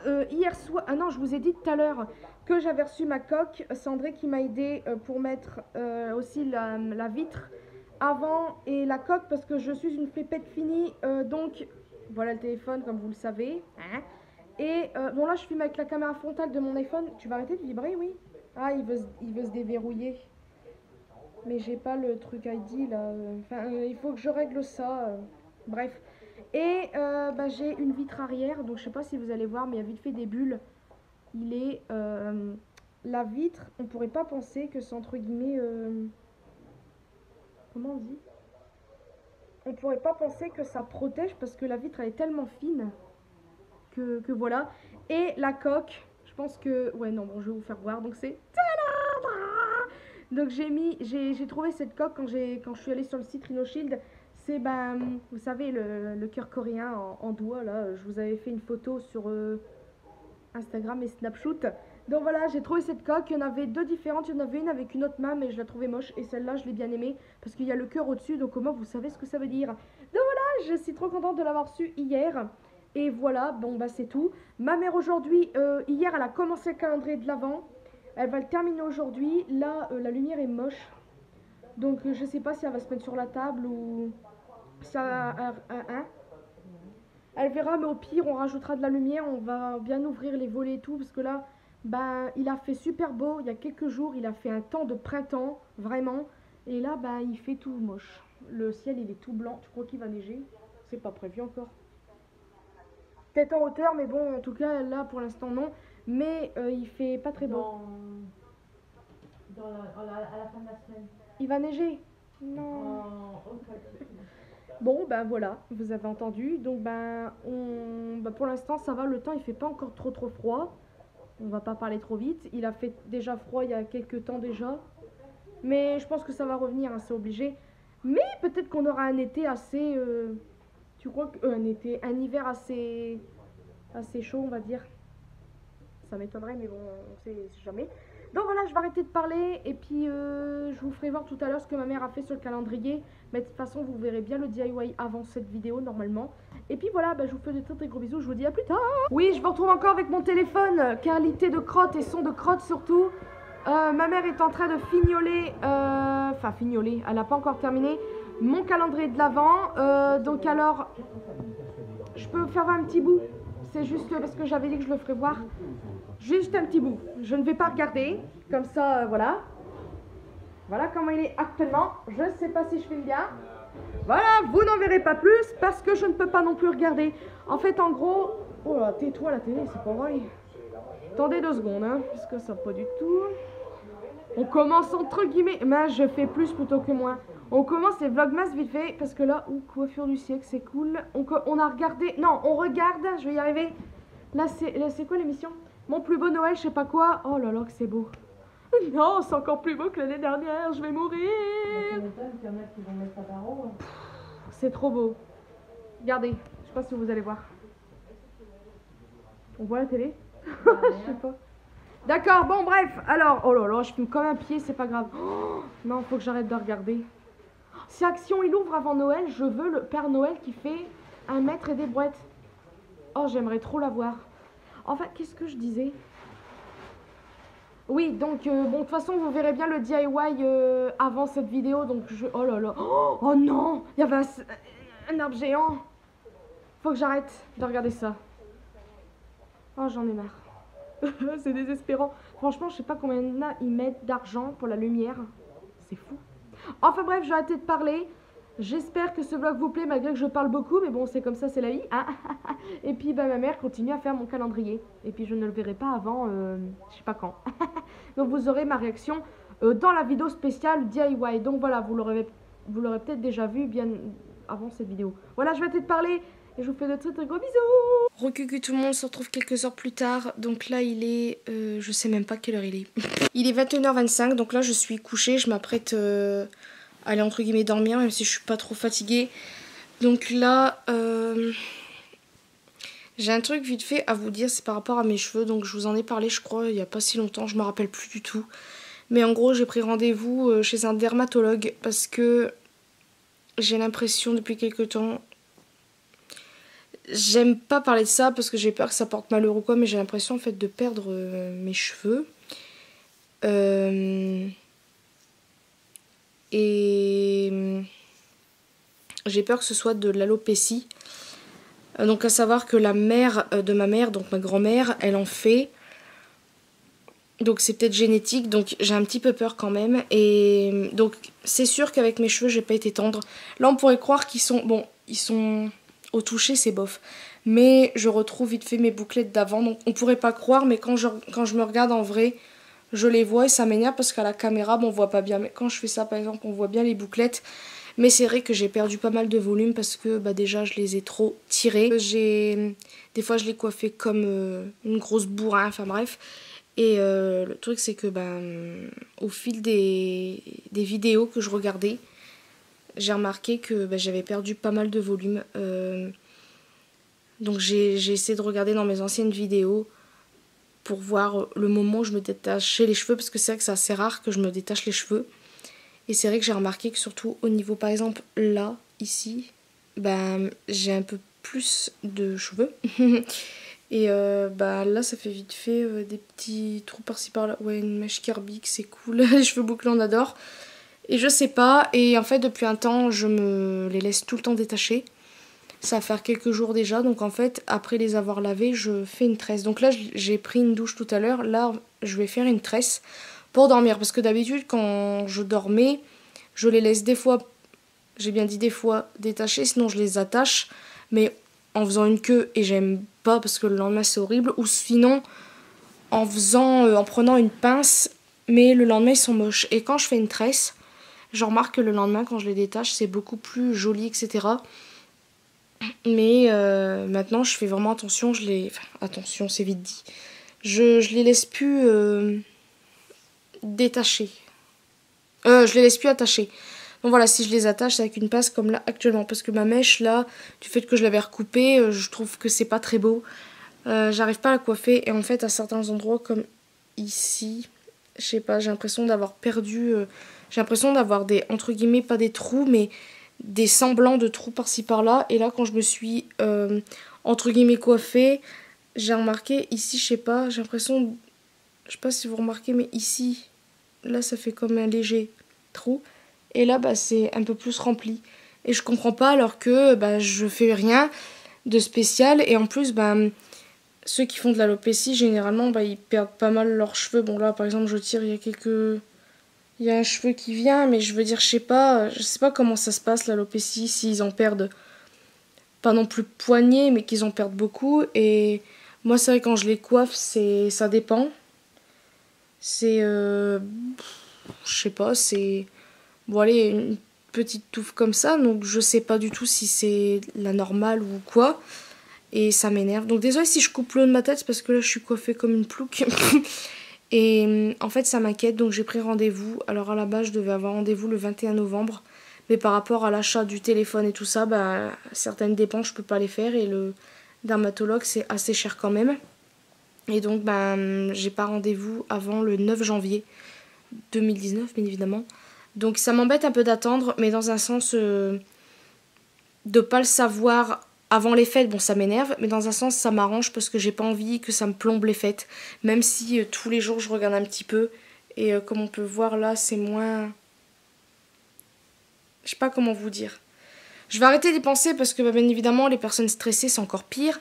Speaker 1: Alors, hier soir, ah non, je vous ai dit tout à l'heure que j'avais reçu ma coque. C'est André qui m'a aidé pour mettre aussi la vitre avant et la coque parce que je suis une flippette finie. Donc, voilà le téléphone comme vous le savez. Hein. Et bon là, je filme avec la caméra frontale de mon iPhone. Tu vas arrêter de vibrer, oui? Ah, il veut se déverrouiller. Mais j'ai pas le truc ID là. Enfin, il faut que je règle ça. Bref. Et j'ai une vitre arrière, donc je sais pas si vous allez voir, mais il y a vite fait des bulles. Il est la vitre, on pourrait pas penser que c'est entre guillemets comment on dit, on pourrait pas penser que ça protège parce que la vitre elle est tellement fine que voilà. Et la coque, je pense que ouais non bon je vais vous faire voir, donc c'est donc j'ai trouvé cette coque quand je suis allée sur le site RhinoShield. C'est vous savez le cœur coréen en doigt là, je vous avais fait une photo sur Instagram et Snapchat. Donc voilà, j'ai trouvé cette coque, il y en avait 2 différentes, il y en avait une avec une autre main mais je la trouvais moche et celle-là je l'ai bien aimée parce qu'il y a le cœur au-dessus, donc au moins vous savez ce que ça veut dire. Donc voilà, je suis trop contente de l'avoir su hier. Et voilà, bon c'est tout. Ma mère aujourd'hui, hier elle a commencé le calendrier de l'Avent, elle va le terminer aujourd'hui. Là la lumière est moche, donc je sais pas si elle va se mettre sur la table ou ça elle verra, mais au pire on rajoutera de la lumière, on va bien ouvrir les volets et tout parce que là il a fait super beau il y a quelques jours, il a fait un temps de printemps vraiment, et là il fait tout moche. Le ciel il est tout blanc, tu crois qu'il va neiger? C'est pas prévu encore. Peut-être en hauteur, mais bon en tout cas là pour l'instant non, mais il fait pas très beau. À la fin de la semaine. Il va neiger? Non. Oh, okay. Bon voilà, vous avez entendu. Donc pour l'instant ça va, le temps il fait pas encore trop froid. On va pas parler trop vite. Il a fait déjà froid il y a quelques temps déjà. Mais je pense que ça va revenir, hein, c'est obligé. Mais peut-être qu'on aura un été assez tu crois que un hiver assez chaud on va dire. Ça m'étonnerait mais bon on sait jamais. Donc voilà, je vais arrêter de parler et puis je vous ferai voir tout à l'heure ce que ma mère a fait sur le calendrier. Mais de toute façon, vous verrez bien le DIY avant cette vidéo normalement. Et puis voilà, je vous fais de très très gros bisous, je vous dis à plus tard. Oui, je vous retrouve encore avec mon téléphone, qualité de crotte et son de crotte surtout. Ma mère est en train de fignoler, enfin fignoler, elle n'a pas encore terminé, mon calendrier de l'Avent. Donc alors, je peux faire un petit bout. c'est juste parce que j'avais dit que je le ferais voir. Juste un petit bout. Je ne vais pas regarder. Comme ça, voilà. Voilà comment il est actuellement. Je ne sais pas si je filme bien. Voilà, vous n'en verrez pas plus parce que je ne peux pas non plus regarder. En fait, en gros... Oh là, tais-toi la télé, c'est pas vrai. Attendez 2 secondes, hein, puisque ça pas du tout. On commence entre guillemets... Mais je fais plus plutôt que moins. On commence les vlogmas vite fait parce que là, coiffure du siècle, c'est cool. On a regardé... Non, on regarde, je vais y arriver. Là, c'est quoi l'émission? Mon plus beau Noël, je sais pas quoi. Oh là là, que c'est beau. Non, c'est encore plus beau que l'année dernière, je vais mourir. C'est trop beau. Regardez, je sais pas si vous allez voir. On voit la télé? Je sais pas. D'accord, bon bref, alors, oh là là, je filme comme un pied, c'est pas grave. Oh, non, faut que j'arrête de regarder. Si Action il ouvre avant Noël, je veux le Père Noël qui fait 1 mètre et des brouettes. Oh, j'aimerais trop la voir. Enfin, qu'est-ce que je disais? Oui, donc, bon, de toute façon, vous verrez bien le DIY avant cette vidéo, donc je... Oh là là. Oh non, il y avait un arbre géant. Faut que j'arrête de regarder ça. Oh, j'en ai marre. C'est désespérant. Franchement, je sais pas combien ils mettent d'argent pour la lumière. C'est fou. Enfin bref, je vais arrêter de parler. J'espère que ce vlog vous plaît malgré que je parle beaucoup. Mais bon, c'est comme ça, c'est la vie. Hein. Et puis, bah, ma mère continue à faire mon calendrier. Et puis, je ne le verrai pas avant, je sais pas quand. Donc, vous aurez ma réaction dans la vidéo spéciale DIY. Donc, voilà, vous l'aurez peut-être déjà vu bien avant cette vidéo. Voilà, je vais arrêter de parler. Et je vous fais de très très gros bisous. Recucu tout le monde, on se retrouve quelques heures plus tard. Donc là il est, je sais même pas quelle heure il est. Il est 21h25, donc là je suis couchée. Je m'apprête à aller entre guillemets dormir, même si je suis pas trop fatiguée. Donc là, j'ai un truc vite fait à vous dire, c'est par rapport à mes cheveux. Donc je vous en ai parlé je crois il y a pas si longtemps, je me rappelle plus du tout. Mais en gros j'ai pris rendez-vous chez un dermatologue parce que j'ai l'impression depuis quelques temps... J'aime pas parler de ça parce que j'ai peur que ça porte malheur ou quoi, mais j'ai l'impression en fait de perdre mes cheveux. Et j'ai peur que ce soit de l'alopécie. Donc à savoir que la mère de ma mère, donc ma grand-mère, elle en fait. Donc c'est peut-être génétique, donc j'ai un petit peu peur quand même. Et donc c'est sûr qu'avec mes cheveux j'ai pas été tendre. Là on pourrait croire qu'ils sont... Bon, ils sont... Au toucher c'est bof, mais je retrouve vite fait mes bouclettes d'avant, donc on pourrait pas croire, mais quand je me regarde en vrai, je les vois et ça m'énerve parce qu'à la caméra bon, on voit pas bien, mais quand je fais ça par exemple on voit bien les bouclettes. Mais c'est vrai que j'ai perdu pas mal de volume parce que bah, déjà je les ai trop tirées. Des fois je les coiffais comme une grosse bourrin, enfin bref. Et le truc c'est que au fil des vidéos que je regardais, j'ai remarqué que j'avais perdu pas mal de volume. Donc j'ai essayé de regarder dans mes anciennes vidéos pour voir le moment où je me détachais les cheveux. Parce que c'est vrai que c'est assez rare que je me détache les cheveux. Et c'est vrai que j'ai remarqué que surtout au niveau par exemple là, ici, j'ai un peu plus de cheveux. Et là ça fait vite fait des petits trous par-ci par-là. Ouais, une mèche Kirby, c'est cool. Les cheveux bouclés on adore. Et je sais pas, et en fait depuis un temps je me les laisse tout le temps détacher. Ça va faire quelques jours déjà, donc en fait après les avoir lavés je fais une tresse. Donc là j'ai pris une douche tout à l'heure, là je vais faire une tresse pour dormir. Parce que d'habitude quand je dormais, je les laisse des fois, j'ai bien dit des fois, détachés, sinon je les attache. Mais en faisant une queue et j'aime pas parce que le lendemain c'est horrible. Ou sinon en prenant une pince, mais le lendemain ils sont moches. Et quand je fais une tresse, je remarque que le lendemain, quand je les détache, c'est beaucoup plus joli, etc. Mais maintenant, je fais vraiment attention. Attention, c'est vite dit. Je les laisse plus détacher. Je les laisse plus attacher. Donc voilà, si je les attache, c'est avec une pince comme là actuellement. Parce que ma mèche, là, du fait que je l'avais recoupée, je trouve que c'est pas très beau. J'arrive pas à la coiffer. Et en fait, à certains endroits, comme ici, je sais pas, j'ai l'impression d'avoir perdu... J'ai l'impression d'avoir des, entre guillemets, pas des trous, mais des semblants de trous par-ci par-là. Et là, quand je me suis, entre guillemets, coiffée, j'ai remarqué, ici, je sais pas, j'ai l'impression, je sais pas si vous remarquez, mais ici, là, ça fait comme un léger trou. Et là, c'est un peu plus rempli. Et je comprends pas, alors que je fais rien de spécial. Et en plus, ceux qui font de l'alopécie, généralement, bah, ils perdent pas mal leurs cheveux. Bon, là, par exemple, je tire, il y a un cheveu qui vient, mais je veux dire, je sais pas comment ça se passe, l'alopécie, s'ils en perdent pas non plus poignée, mais qu'ils en perdent beaucoup. Et moi, c'est vrai, quand je les coiffe, ça dépend. C'est, je sais pas, c'est, bon, allez, une petite touffe comme ça, donc je sais pas du tout si c'est la normale ou quoi. Et ça m'énerve. Donc désolé si je coupe le haut de ma tête, c'est parce que là, je suis coiffée comme une plouque. Et en fait, ça m'inquiète, donc j'ai pris rendez-vous. Alors à la base, je devais avoir rendez-vous le 21 novembre. Mais par rapport à l'achat du téléphone et tout ça, bah, certaines dépenses, je peux pas les faire. Et le dermatologue, c'est assez cher quand même. Et donc, bah, j'ai pas rendez-vous avant le 9 janvier 2019, bien évidemment. Donc ça m'embête un peu d'attendre, mais dans un sens, de pas le savoir avant les fêtes, bon ça m'énerve, mais dans un sens ça m'arrange parce que j'ai pas envie que ça me plombe les fêtes. Même si tous les jours je regarde un petit peu. Et comme on peut voir là, c'est moins... Je sais pas comment vous dire. Je vais arrêter d'y penser parce que bah, bien évidemment les personnes stressées c'est encore pire.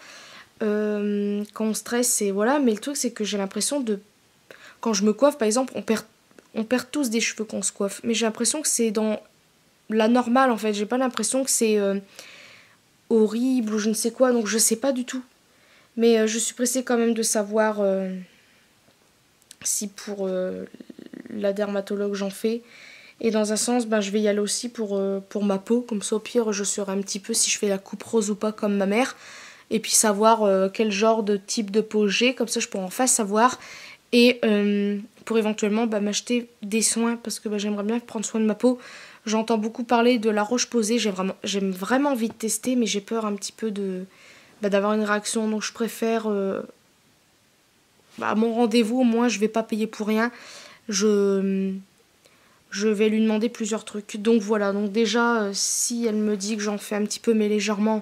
Speaker 1: Quand on stresse c'est voilà, mais le truc c'est que j'ai l'impression de... Quand je me coiffe par exemple, on perd tous des cheveux quand on se coiffe. Mais j'ai l'impression que c'est dans la normale en fait. J'ai pas l'impression que c'est horrible ou je ne sais quoi, donc je sais pas du tout. Mais je suis pressée quand même de savoir si pour la dermatologue j'en fais. Et dans un sens, ben, je vais y aller aussi pour ma peau. Comme ça, au pire, je saurai un petit peu si je fais la coupe rose ou pas comme ma mère. Et puis savoir quel genre de type de peau j'ai. Comme ça, je pourrai enfin savoir. Et pour éventuellement bah, m'acheter des soins. Parce que bah, j'aimerais bien prendre soin de ma peau. J'entends beaucoup parler de la Roche-Posay. J'aime vraiment envie de tester. Mais j'ai peur un petit peu d'avoir une réaction. Donc je préfère... à mon rendez-vous, au moins, je vais pas payer pour rien. Je vais lui demander plusieurs trucs. Donc voilà, donc déjà, si elle me dit que j'en fais un petit peu mais légèrement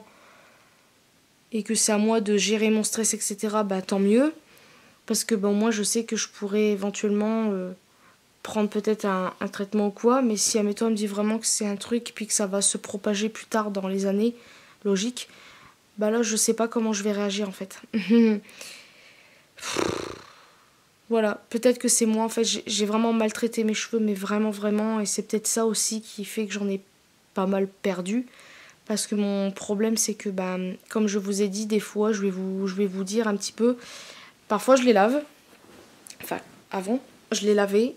Speaker 1: et que c'est à moi de gérer mon stress, etc., bah tant mieux. Parce que bah, moi je sais que je pourrais éventuellement prendre peut-être un traitement ou quoi. Mais si admettons elle me dit vraiment que c'est un truc puis que ça va se propager plus tard dans les années, logique, bah là je sais pas comment je vais réagir en fait. Voilà, peut-être que c'est moi, en fait, j'ai vraiment maltraité mes cheveux, mais vraiment, vraiment, et c'est peut-être ça aussi qui fait que j'en ai pas mal perdu. Parce que mon problème, c'est que, ben, comme je vous ai dit, des fois, je vais vous dire un petit peu, parfois je les lave, enfin, avant, je les lavais,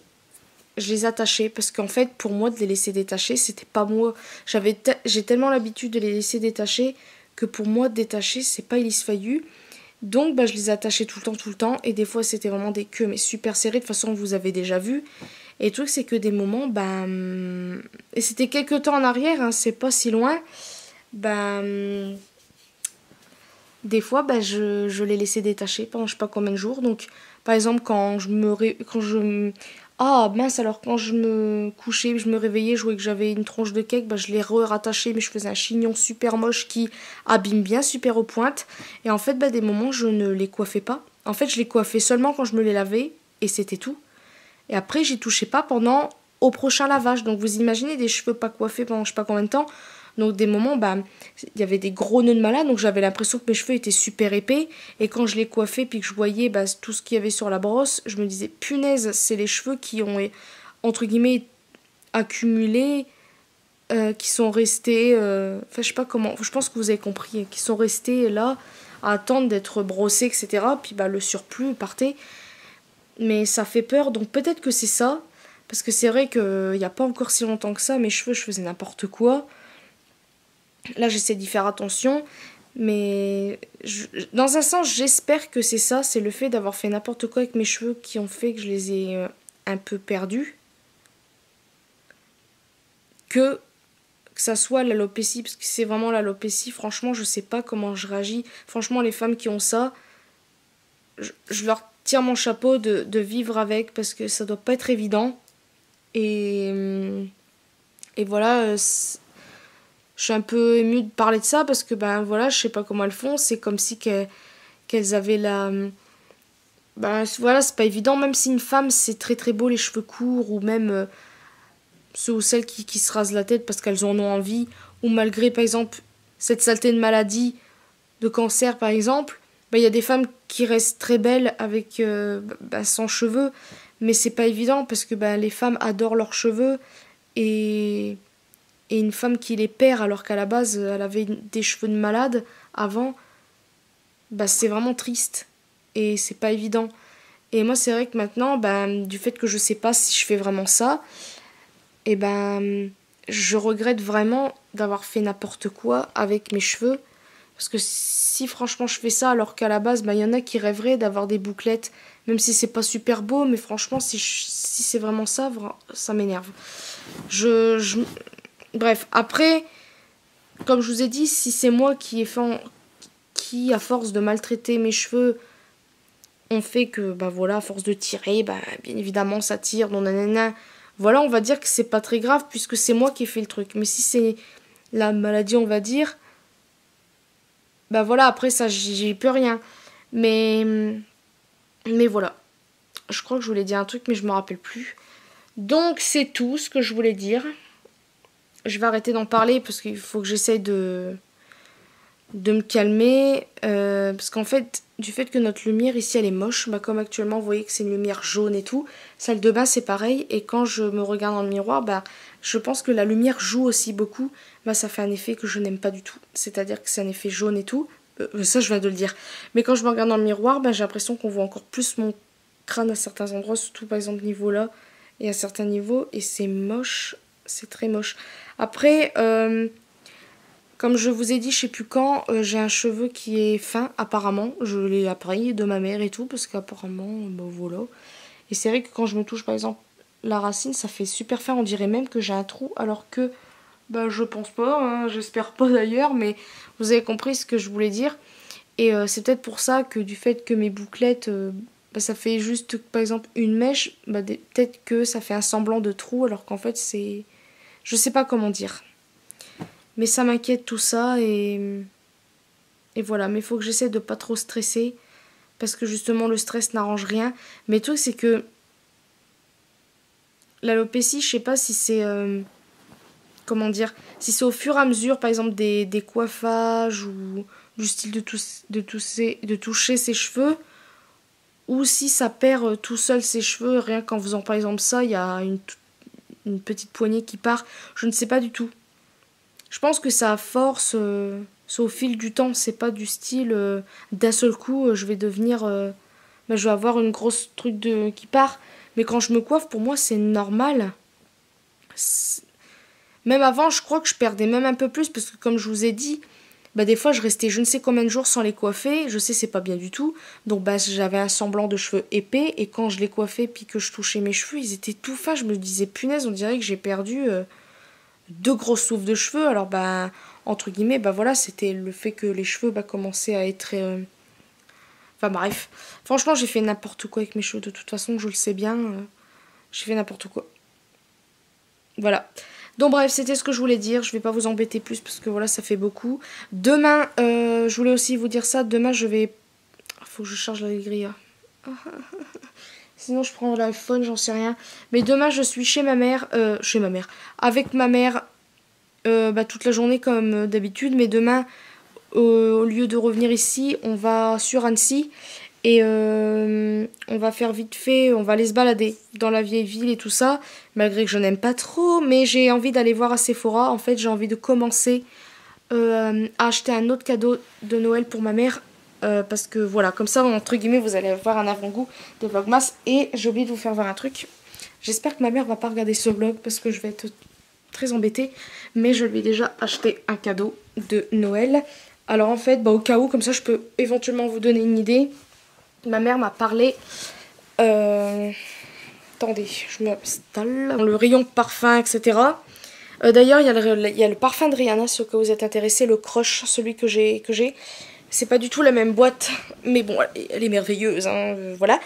Speaker 1: je les attachais, parce qu'en fait, pour moi, de les laisser détacher, c'était pas moi. J'ai tellement l'habitude de les laisser détacher, que pour moi, détacher, c'est pas Elise Faillu. Donc bah, je les attachais tout le temps et des fois c'était vraiment des queues mais super serrées, de toute façon vous avez déjà vu. Et le truc c'est que des moments, et c'était quelques temps en arrière, hein, c'est pas si loin, des fois je les laissais détacher pendant je sais pas combien de jours. Donc par exemple ah mince, alors quand je me couchais, je me réveillais, je voyais que j'avais une tronche de cake, je les rattachais, mais je faisais un chignon super moche qui abîme bien super aux pointes. Et en fait, des moments, je ne les coiffais pas. En fait, je les coiffais seulement quand je me les lavais, et c'était tout. Et après, j'y touchais pas pendant au prochain lavage. Donc vous imaginez des cheveux pas coiffés pendant je sais pas combien de temps. Donc des moments, il y avait des gros nœuds de malade, donc j'avais l'impression que mes cheveux étaient super épais. Et quand je les coiffais, puis que je voyais tout ce qu'il y avait sur la brosse, je me disais, punaise, c'est les cheveux qui ont, entre guillemets, accumulé, qui sont restés, enfin je sais pas comment, je pense que vous avez compris, qui sont restés là, à attendre d'être brossés, etc. Puis le surplus partait. Mais ça fait peur, donc peut-être que c'est ça. Parce que c'est vrai qu'il n'y a pas encore si longtemps que ça, mes cheveux, je faisais n'importe quoi. Là, j'essaie d'y faire attention, mais dans un sens, j'espère que c'est ça, c'est le fait d'avoir fait n'importe quoi avec mes cheveux qui ont fait que je les ai un peu perdus. Que ça soit l'alopécie, parce que c'est vraiment l'alopécie, franchement, je sais pas comment je réagis. Franchement, les femmes qui ont ça, je leur tire mon chapeau de vivre avec, parce que ça doit pas être évident. Et voilà... je suis un peu émue de parler de ça parce que voilà, je sais pas comment elles font, c'est comme si qu'elles avaient la voilà, c'est pas évident, même si une femme c'est très très beau les cheveux courts, ou même ceux ou celles qui se rasent la tête parce qu'elles en ont envie, ou malgré par exemple cette saleté de maladie, de cancer par exemple, bah, y a des femmes qui restent très belles avec sans cheveux, mais c'est pas évident parce que bah, les femmes adorent leurs cheveux et, et une femme qui les perd alors qu'à la base elle avait des cheveux de malade avant, bah c'est vraiment triste et c'est pas évident. Et moi c'est vrai que maintenant, bah, du fait que je sais pas si je fais vraiment ça, et ben je regrette vraiment d'avoir fait n'importe quoi avec mes cheveux. Parce que si franchement je fais ça alors qu'à la base, bah, y en a qui rêveraient d'avoir des bouclettes, même si c'est pas super beau, mais franchement si c'est vraiment ça, ça m'énerve. Je... Bref, après, comme je vous ai dit, si c'est moi qui, à force de maltraiter mes cheveux, on fait que, bah voilà, à force de tirer, bah bien évidemment ça tire, donc nanana. Voilà, on va dire que c'est pas très grave puisque c'est moi qui ai fait le truc. Mais si c'est la maladie, on va dire, bah voilà, après ça, j'y peux rien. Mais voilà. Je crois que je voulais dire un truc, mais je me rappelle plus. Donc c'est tout ce que je voulais dire. Je vais arrêter d'en parler parce qu'il faut que j'essaye de me calmer. Parce qu'en fait, du fait que notre lumière ici elle est moche, bah comme actuellement vous voyez que c'est une lumière jaune et tout, salle de bain c'est pareil. Et quand je me regarde dans le miroir, bah je pense que la lumière joue aussi beaucoup. Bah ça fait un effet que je n'aime pas du tout. C'est-à-dire que c'est un effet jaune et tout. Ça je viens de le dire. Mais quand je me regarde dans le miroir, bah j'ai l'impression qu'on voit encore plus mon crâne à certains endroits, surtout par exemple niveau là et à certains niveaux. Et c'est moche, c'est très moche. Après, comme je vous ai dit, je sais plus quand, j'ai un cheveu qui est fin, apparemment. Je l'ai appris de ma mère et tout, parce qu'apparemment, bah voilà. Et c'est vrai que quand je me touche, par exemple, la racine, ça fait super fin. On dirait même que j'ai un trou, alors que, bah je pense pas, hein, j'espère pas d'ailleurs, mais vous avez compris ce que je voulais dire. Et c'est peut-être pour ça que du fait que mes bouclettes, bah, ça fait juste, par exemple, une mèche, bah, peut-être que ça fait un semblant de trou, alors qu'en fait, c'est... Je sais pas comment dire. Mais ça m'inquiète tout ça et voilà. Mais il faut que j'essaie de pas trop stresser parce que justement le stress n'arrange rien. Mais le truc c'est que l'alopécie, je sais pas si c'est... comment dire? Si c'est au fur et à mesure, par exemple des coiffages ou du style de toucher ses cheveux ou si ça perd tout seul ses cheveux, rien qu'en faisant par exemple ça, il y a une petite poignée qui part. Je ne sais pas du tout. Je pense que ça force, c'est au fil du temps, c'est pas du style d'un seul coup je vais devenir, bah, je vais avoir une grosse truc qui part. Mais quand je me coiffe, pour moi c'est normal. Même avant, je crois que je perdais même un peu plus parce que comme je vous ai dit, bah des fois je restais je ne sais combien de jours sans les coiffer. Je sais c'est pas bien du tout. Donc bah j'avais un semblant de cheveux épais et quand je les coiffais puis que je touchais mes cheveux, ils étaient tout fins. Je me disais punaise, on dirait que j'ai perdu 2 grosses touffes de cheveux. Alors bah entre guillemets bah voilà, c'était le fait que les cheveux bah commençaient à être enfin bref, franchement j'ai fait n'importe quoi avec mes cheveux de toute façon, je le sais bien, j'ai fait n'importe quoi, voilà. Donc bref, c'était ce que je voulais dire, je vais pas vous embêter plus parce que voilà ça fait beaucoup. Demain, je voulais aussi vous dire ça, demain je vais, faut que je charge la grille. Sinon je prends l'iPhone, j'en sais rien. Mais demain je suis chez ma mère, avec ma mère bah, toute la journée comme d'habitude. Mais demain, au lieu de revenir ici, on va sur Annecy. Et on va faire vite fait, on va aller se balader dans la vieille ville et tout ça. Malgré que je n'aime pas trop, mais j'ai envie d'aller voir à Sephora. En fait j'ai envie de commencer à acheter un autre cadeau de Noël pour ma mère. Parce que voilà, comme ça entre guillemets vous allez avoir un avant-goût de Vlogmas. Et j'ai oublié de vous faire voir un truc. J'espère que ma mère va pas regarder ce vlog parce que je vais être très embêtée. Mais je lui ai déjà acheté un cadeau de Noël. Alors en fait, bah, au cas où, comme ça je peux éventuellement vous donner une idée. Ma mère m'a parlé... Attendez, je m'installe dans le rayon parfum, etc. D'ailleurs, il y a le parfum de Rihanna, si vous êtes intéressé, le Crush, celui que j'ai. C'est pas du tout la même boîte, mais bon, elle est merveilleuse, hein, voilà.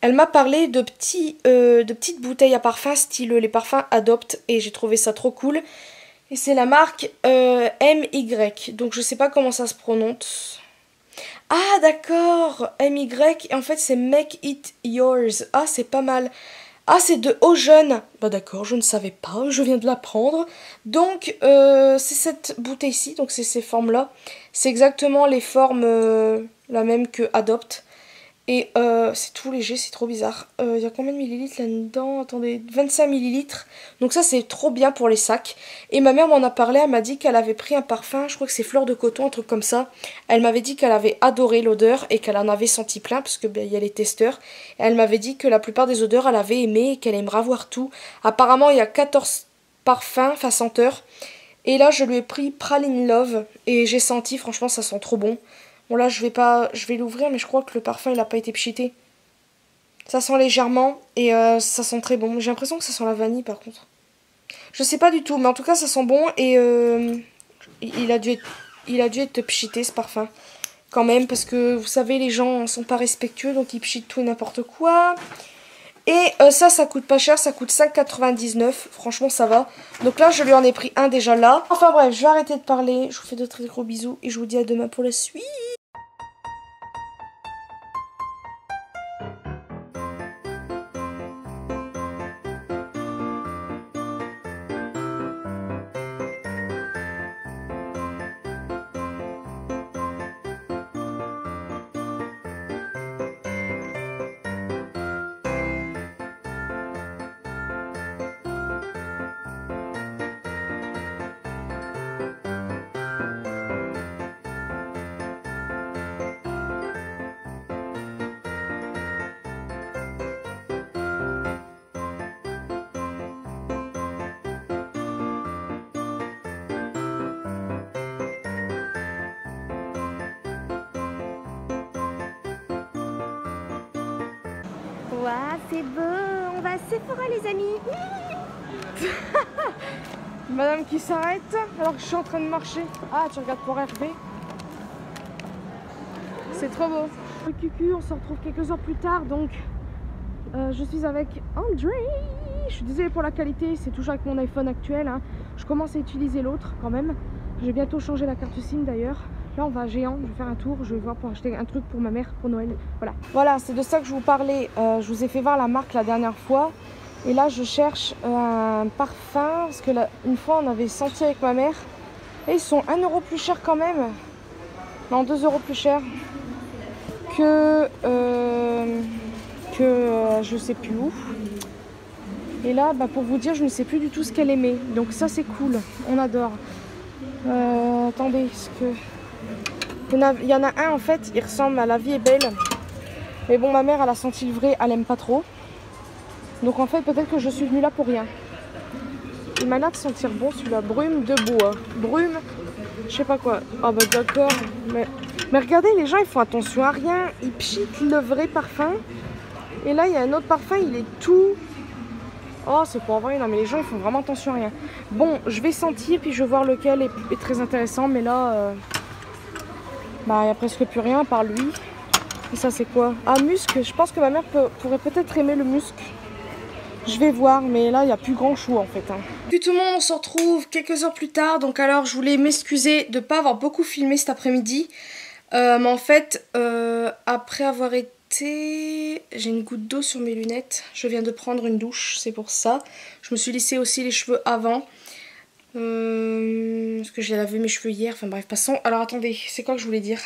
Speaker 1: Elle m'a parlé de petites bouteilles à parfum, style les parfums Adopt, et j'ai trouvé ça trop cool. Et c'est la marque MY, donc je sais pas comment ça se prononce. Ah d'accord, MY, et en fait c'est Make It Yours. Ah c'est pas mal. Ah c'est de Ocean. Bah d'accord, je ne savais pas, je viens de l'apprendre. Donc c'est cette bouteille-ci, donc c'est ces formes-là. C'est exactement les formes la même que Adopt. Et c'est tout léger, c'est trop bizarre. Il y a combien de millilitres là-dedans? Attendez, 25 millilitres. Donc ça c'est trop bien pour les sacs. Et ma mère m'en a parlé, elle m'a dit qu'elle avait pris un parfum, je crois que c'est fleur de coton, un truc comme ça. Elle m'avait dit qu'elle avait adoré l'odeur et qu'elle en avait senti plein, parce que il y a les testeurs. Et elle m'avait dit que la plupart des odeurs elle avait aimé et qu'elle aimerait voir tout. Apparemment il y a 14 parfums, enfin senteurs. Et là je lui ai pris Praline Love et j'ai senti, franchement ça sent trop bon. Bon là je vais l'ouvrir mais je crois que le parfum il a pas été pchité. Ça sent légèrement et ça sent très bon. J'ai l'impression que ça sent la vanille par contre. Je sais pas du tout mais en tout cas ça sent bon et il a dû être pchité ce parfum. Quand même parce que vous savez les gens sont pas respectueux donc ils pchitent tout et n'importe quoi. Et ça coûte pas cher, ça coûte 5,99. Franchement, ça va. Donc là, je lui en ai pris un déjà là. Enfin bref, je vais arrêter de parler. Je vous fais de très gros bisous et je vous dis à demain pour la suite.
Speaker 2: Waouh, c'est beau, on va à Sephora les amis.
Speaker 1: Madame qui s'arrête alors que je suis en train de marcher. Ah, tu regardes pour Hervé. C'est trop beau. Le cucu, on se retrouve quelques heures plus tard donc je suis avec André. Je suis désolée pour la qualité, c'est toujours avec mon iPhone actuel. Hein. Je commence à utiliser l'autre quand même. Je vais bientôt changer la carte SIM d'ailleurs. Là on va à Géant, je vais faire un tour, je vais voir pour acheter un truc pour ma mère pour Noël. Voilà, c'est de ça que je vous parlais. Je vous ai fait voir la marque la dernière fois. Et là je cherche un parfum. Parce que là, une fois on avait senti avec ma mère. Et ils sont 1 euro plus chers quand même. Non, 2 euros plus chers. Que je sais plus où. Et là bah, pour vous dire je ne sais plus du tout ce qu'elle aimait. Donc ça c'est cool, on adore. Attendez, est-ce que... Il y en a un en fait, il ressemble à La Vie est belle. Mais bon, ma mère elle a senti le vrai, elle aime pas trop. Donc en fait peut-être que je suis venue là pour rien. Il m'a l'air de sentir bon celui-là, brume de bois. Brume, je sais pas quoi. Ah bah d'accord. Mais regardez, les gens ils font attention à rien. Ils pchitent le vrai parfum. Et là il y a un autre parfum, il est tout... Oh c'est pas vrai, non mais les gens ils font vraiment attention à rien. Bon, je vais sentir puis je vais voir lequel est très intéressant. Mais là... Bah, il n'y a presque plus rien par lui. Et ça, c'est quoi? Ah, musc. Je pense que ma mère pourrait peut-être aimer le musc. Je vais voir, mais là, il n'y a plus grand chou en fait. Hein. Puis tout le monde, on se retrouve quelques heures plus tard. Donc, alors, je voulais m'excuser de ne pas avoir beaucoup filmé cet après-midi. Mais en fait, après avoir été... J'ai une goutte d'eau sur mes lunettes. Je viens de prendre une douche, c'est pour ça. Je me suis lissé aussi les cheveux avant. Parce que j'ai lavé mes cheveux hier, enfin bref, passons. Alors attendez, c'est quoi que je voulais dire?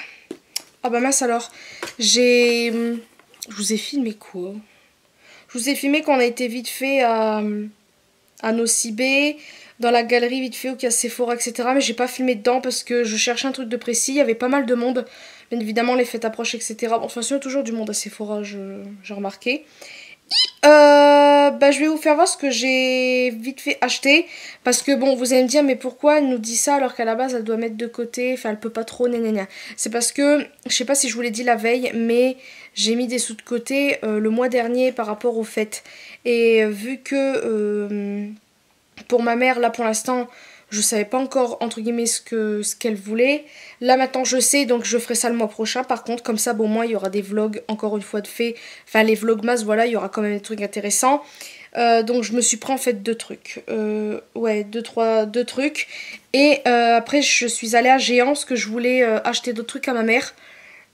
Speaker 1: Ah bah mince alors, je vous ai filmé quoi? Je vous ai filmé qu'on a été vite fait à Nocibé, dans la galerie vite fait, où il y a Sephora, etc. Mais j'ai pas filmé dedans parce que je cherchais un truc de précis, il y avait pas mal de monde. Bien évidemment, les fêtes approchent, etc. Bon, de toute façon, il y a toujours du monde à Sephora, j'ai remarqué. Bah, je vais vous faire voir ce que j'ai vite fait acheter. Parce que bon, vous allez me dire, mais pourquoi elle nous dit ça alors qu'à la base elle doit mettre de côté, enfin elle peut pas trop, gna. C'est parce que, je sais pas si je vous l'ai dit la veille, mais j'ai mis des sous de côté le mois dernier par rapport aux fêtes. Et vu que pour ma mère, là pour l'instant, je savais pas encore entre guillemets ce qu'elle voulait. Là maintenant je sais, donc je ferai ça le mois prochain. Par contre comme ça bon, au moins il y aura des vlogs encore une fois de fait. Enfin les vlogmas, voilà, il y aura quand même des trucs intéressants. Donc je me suis pris en fait deux trucs. Ouais, deux trucs. Et après je suis allée à Géant parce que je voulais acheter d'autres trucs à ma mère.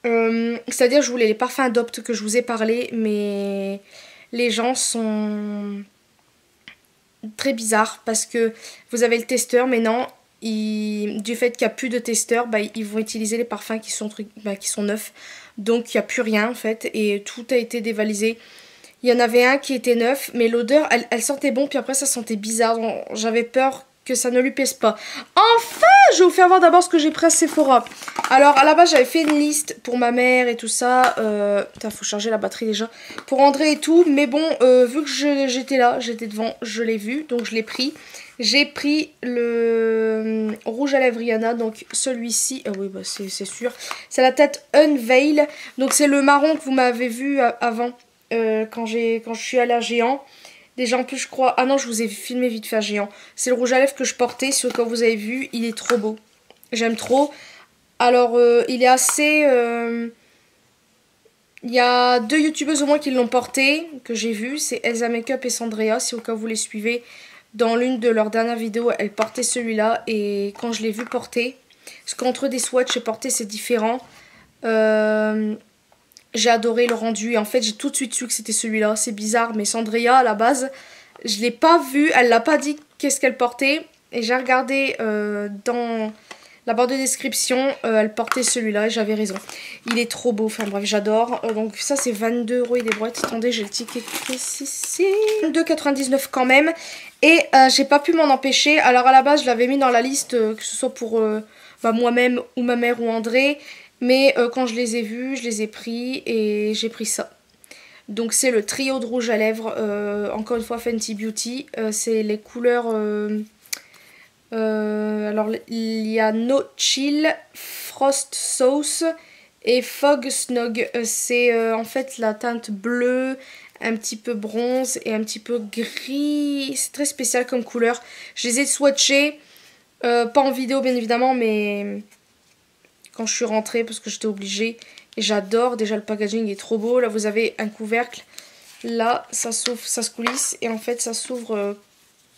Speaker 1: C'est-à-dire je voulais les parfums Adopt que je vous ai parlé. Mais les gens sont... très bizarre parce que vous avez le testeur mais non, du fait qu'il n'y a plus de testeurs, bah, ils vont utiliser les parfums qui sont neufs. Donc il n'y a plus rien en fait et tout a été dévalisé. Il y en avait un qui était neuf, mais l'odeur, elle sentait bon, puis après ça sentait bizarre. J'avais peur que ça ne lui plaise pas. Enfin, je vais vous faire voir d'abord ce que j'ai pris à Sephora. Alors, à la base, j'avais fait une liste pour ma mère et tout ça. Putain, faut charger la batterie déjà. Pour André et tout. Mais bon, vu que j'étais là, j'étais devant, je l'ai vu. Donc, je l'ai pris. J'ai pris le rouge à lèvres Rihanna. Donc, celui-ci. Ah oui, bah, c'est sûr. C'est la tête Unveil. Donc, c'est le marron que vous m'avez vu avant. Quand je suis allée à Géant. Déjà en plus je crois... Ah non, je vous ai filmé vite fait à Géant. C'est le rouge à lèvres que je portais, ce que vous avez vu. Il est trop beau. J'aime trop. Alors il est assez... Il y a 2 youtubeuses au moins qui l'ont porté, que j'ai vu. C'est Elsa Makeup et Sandrea, si au cas où vous les suivez. Dans l'une de leurs dernières vidéos, elles portaient celui-là. Et quand je l'ai vu porter... Parce qu'entre des swatchs et porter c'est différent. J'ai adoré le rendu et en fait j'ai tout de suite su que c'était celui-là. C'est bizarre mais Sandrea à la base je l'ai pas vu, elle l'a pas dit qu'est-ce qu'elle portait. Et j'ai regardé dans la barre de description, elle portait celui-là et j'avais raison. Il est trop beau, enfin bref j'adore. Donc ça c'est 22 € et des boîtes. Attendez j'ai le ticket ici. 2,99 € quand même. Et j'ai pas pu m'en empêcher. Alors à la base je l'avais mis dans la liste que ce soit pour moi-même ou ma mère ou André. Mais quand je les ai vus, je les ai pris et j'ai pris ça. Donc c'est le trio de rouge à lèvres, encore une fois Fenty Beauty. C'est les couleurs... alors il y a No Chill, Frost Sauce et Fog Snog. C'est en fait la teinte bleue, un petit peu bronze et un petit peu gris. C'est très spécial comme couleur. Je les ai swatchés, pas en vidéo bien évidemment, mais... quand je suis rentrée parce que j'étais obligée et j'adore. Déjà le packaging est trop beau. Là vous avez un couvercle, là ça s'ouvre, ça se coulisse et en fait ça s'ouvre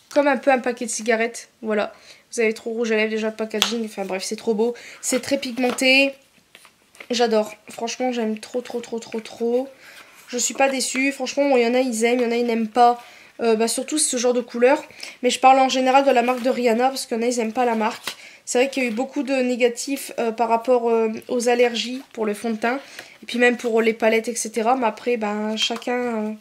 Speaker 1: comme un peu un paquet de cigarettes. Voilà, vous avez trop rouge à lèvres déjà le packaging, enfin bref c'est trop beau, c'est très pigmenté, j'adore. Franchement j'aime trop. Je suis pas déçue, franchement bon, il y en a ils aiment, il y en a ils n'aiment pas. Surtout ce genre de couleur, mais je parle en général de la marque de Rihanna parce qu'il y en a ils n'aiment pas la marque. C'est vrai qu'il y a eu beaucoup de négatifs par rapport aux allergies pour le fond de teint. Et puis même pour les palettes, etc. Mais après, chacun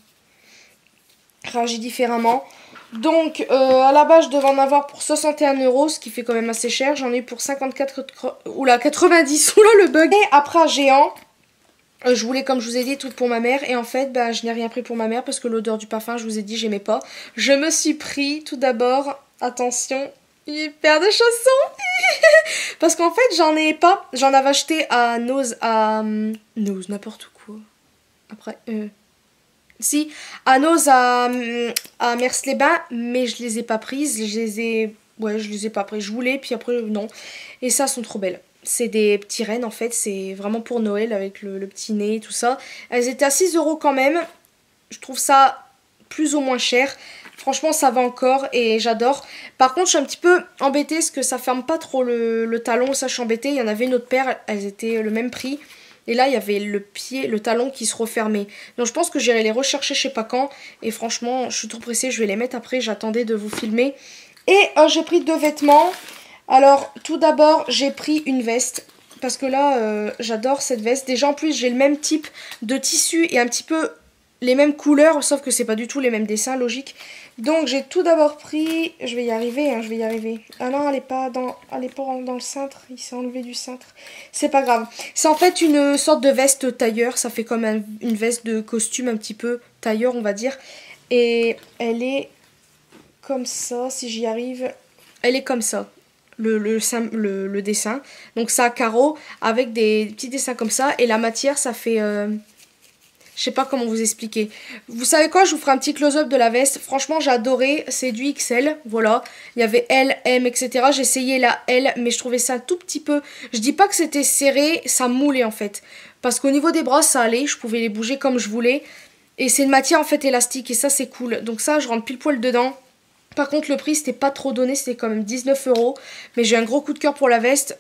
Speaker 1: réagit différemment. Donc, à la base, je devais en avoir pour 61 €, ce qui fait quand même assez cher. J'en ai eu pour 54... Oula, 90. Oula, le bug. Et après, à Géant, je voulais, comme je vous ai dit, tout pour ma mère. Et en fait, je n'ai rien pris pour ma mère parce que l'odeur du parfum, je vous ai dit, j'aimais pas. Je me suis pris, tout d'abord, attention... une paire de chaussons. Parce qu'en fait j'en ai pas. J'en avais acheté à Nose, n'importe quoi. Après si, à Nose à Mers-les-Bains. Mais je les ai pas prises. Je les ai pas prises. Je voulais puis après non. Et ça sont trop belles. C'est des petits rennes en fait. C'est vraiment pour Noël avec le petit nez et tout ça. Elles étaient à 6 € quand même. Je trouve ça plus ou moins cher. Franchement ça va encore et j'adore. Par contre je suis un petit peu embêtée parce que ça ferme pas trop le talon. Ça je suis embêtée. Il y en avait une autre paire, elles étaient le même prix. Et là il y avait le talon qui se refermait. Donc je pense que j'irai les rechercher je sais pas quand. Et franchement je suis trop pressée, je vais les mettre après. J'attendais de vous filmer. Et j'ai pris 2 vêtements. Alors tout d'abord j'ai pris une veste. Parce que là j'adore cette veste. Déjà en plus j'ai le même type de tissu et un petit peu les mêmes couleurs. Sauf que c'est pas du tout les mêmes dessins, logique. Donc j'ai tout d'abord pris, je vais y arriver, je vais y arriver. Ah non, elle est pas dans le cintre, il s'est enlevé du cintre. C'est pas grave. C'est en fait une sorte de veste tailleur, ça fait comme une veste de costume un petit peu tailleur on va dire. Et elle est comme ça, si j'y arrive, elle est comme ça. Le dessin. Donc ça a carreaux avec des petits dessins comme ça. Et la matière ça fait... je sais pas comment vous expliquer. Vous savez quoi, je vous ferai un petit close-up de la veste. Franchement, j'ai adoré. C'est du XL, voilà. Il y avait L, M, etc. J'ai essayé la L, mais je trouvais ça un tout petit peu... Je dis pas que c'était serré, ça moulait en fait. Parce qu'au niveau des bras, ça allait. Je pouvais les bouger comme je voulais. Et c'est une matière en fait élastique et ça, c'est cool. Donc ça, je rentre pile poil dedans. Par contre, le prix, c'était pas trop donné. C'était quand même 19 €. Mais j'ai un gros coup de cœur pour la veste.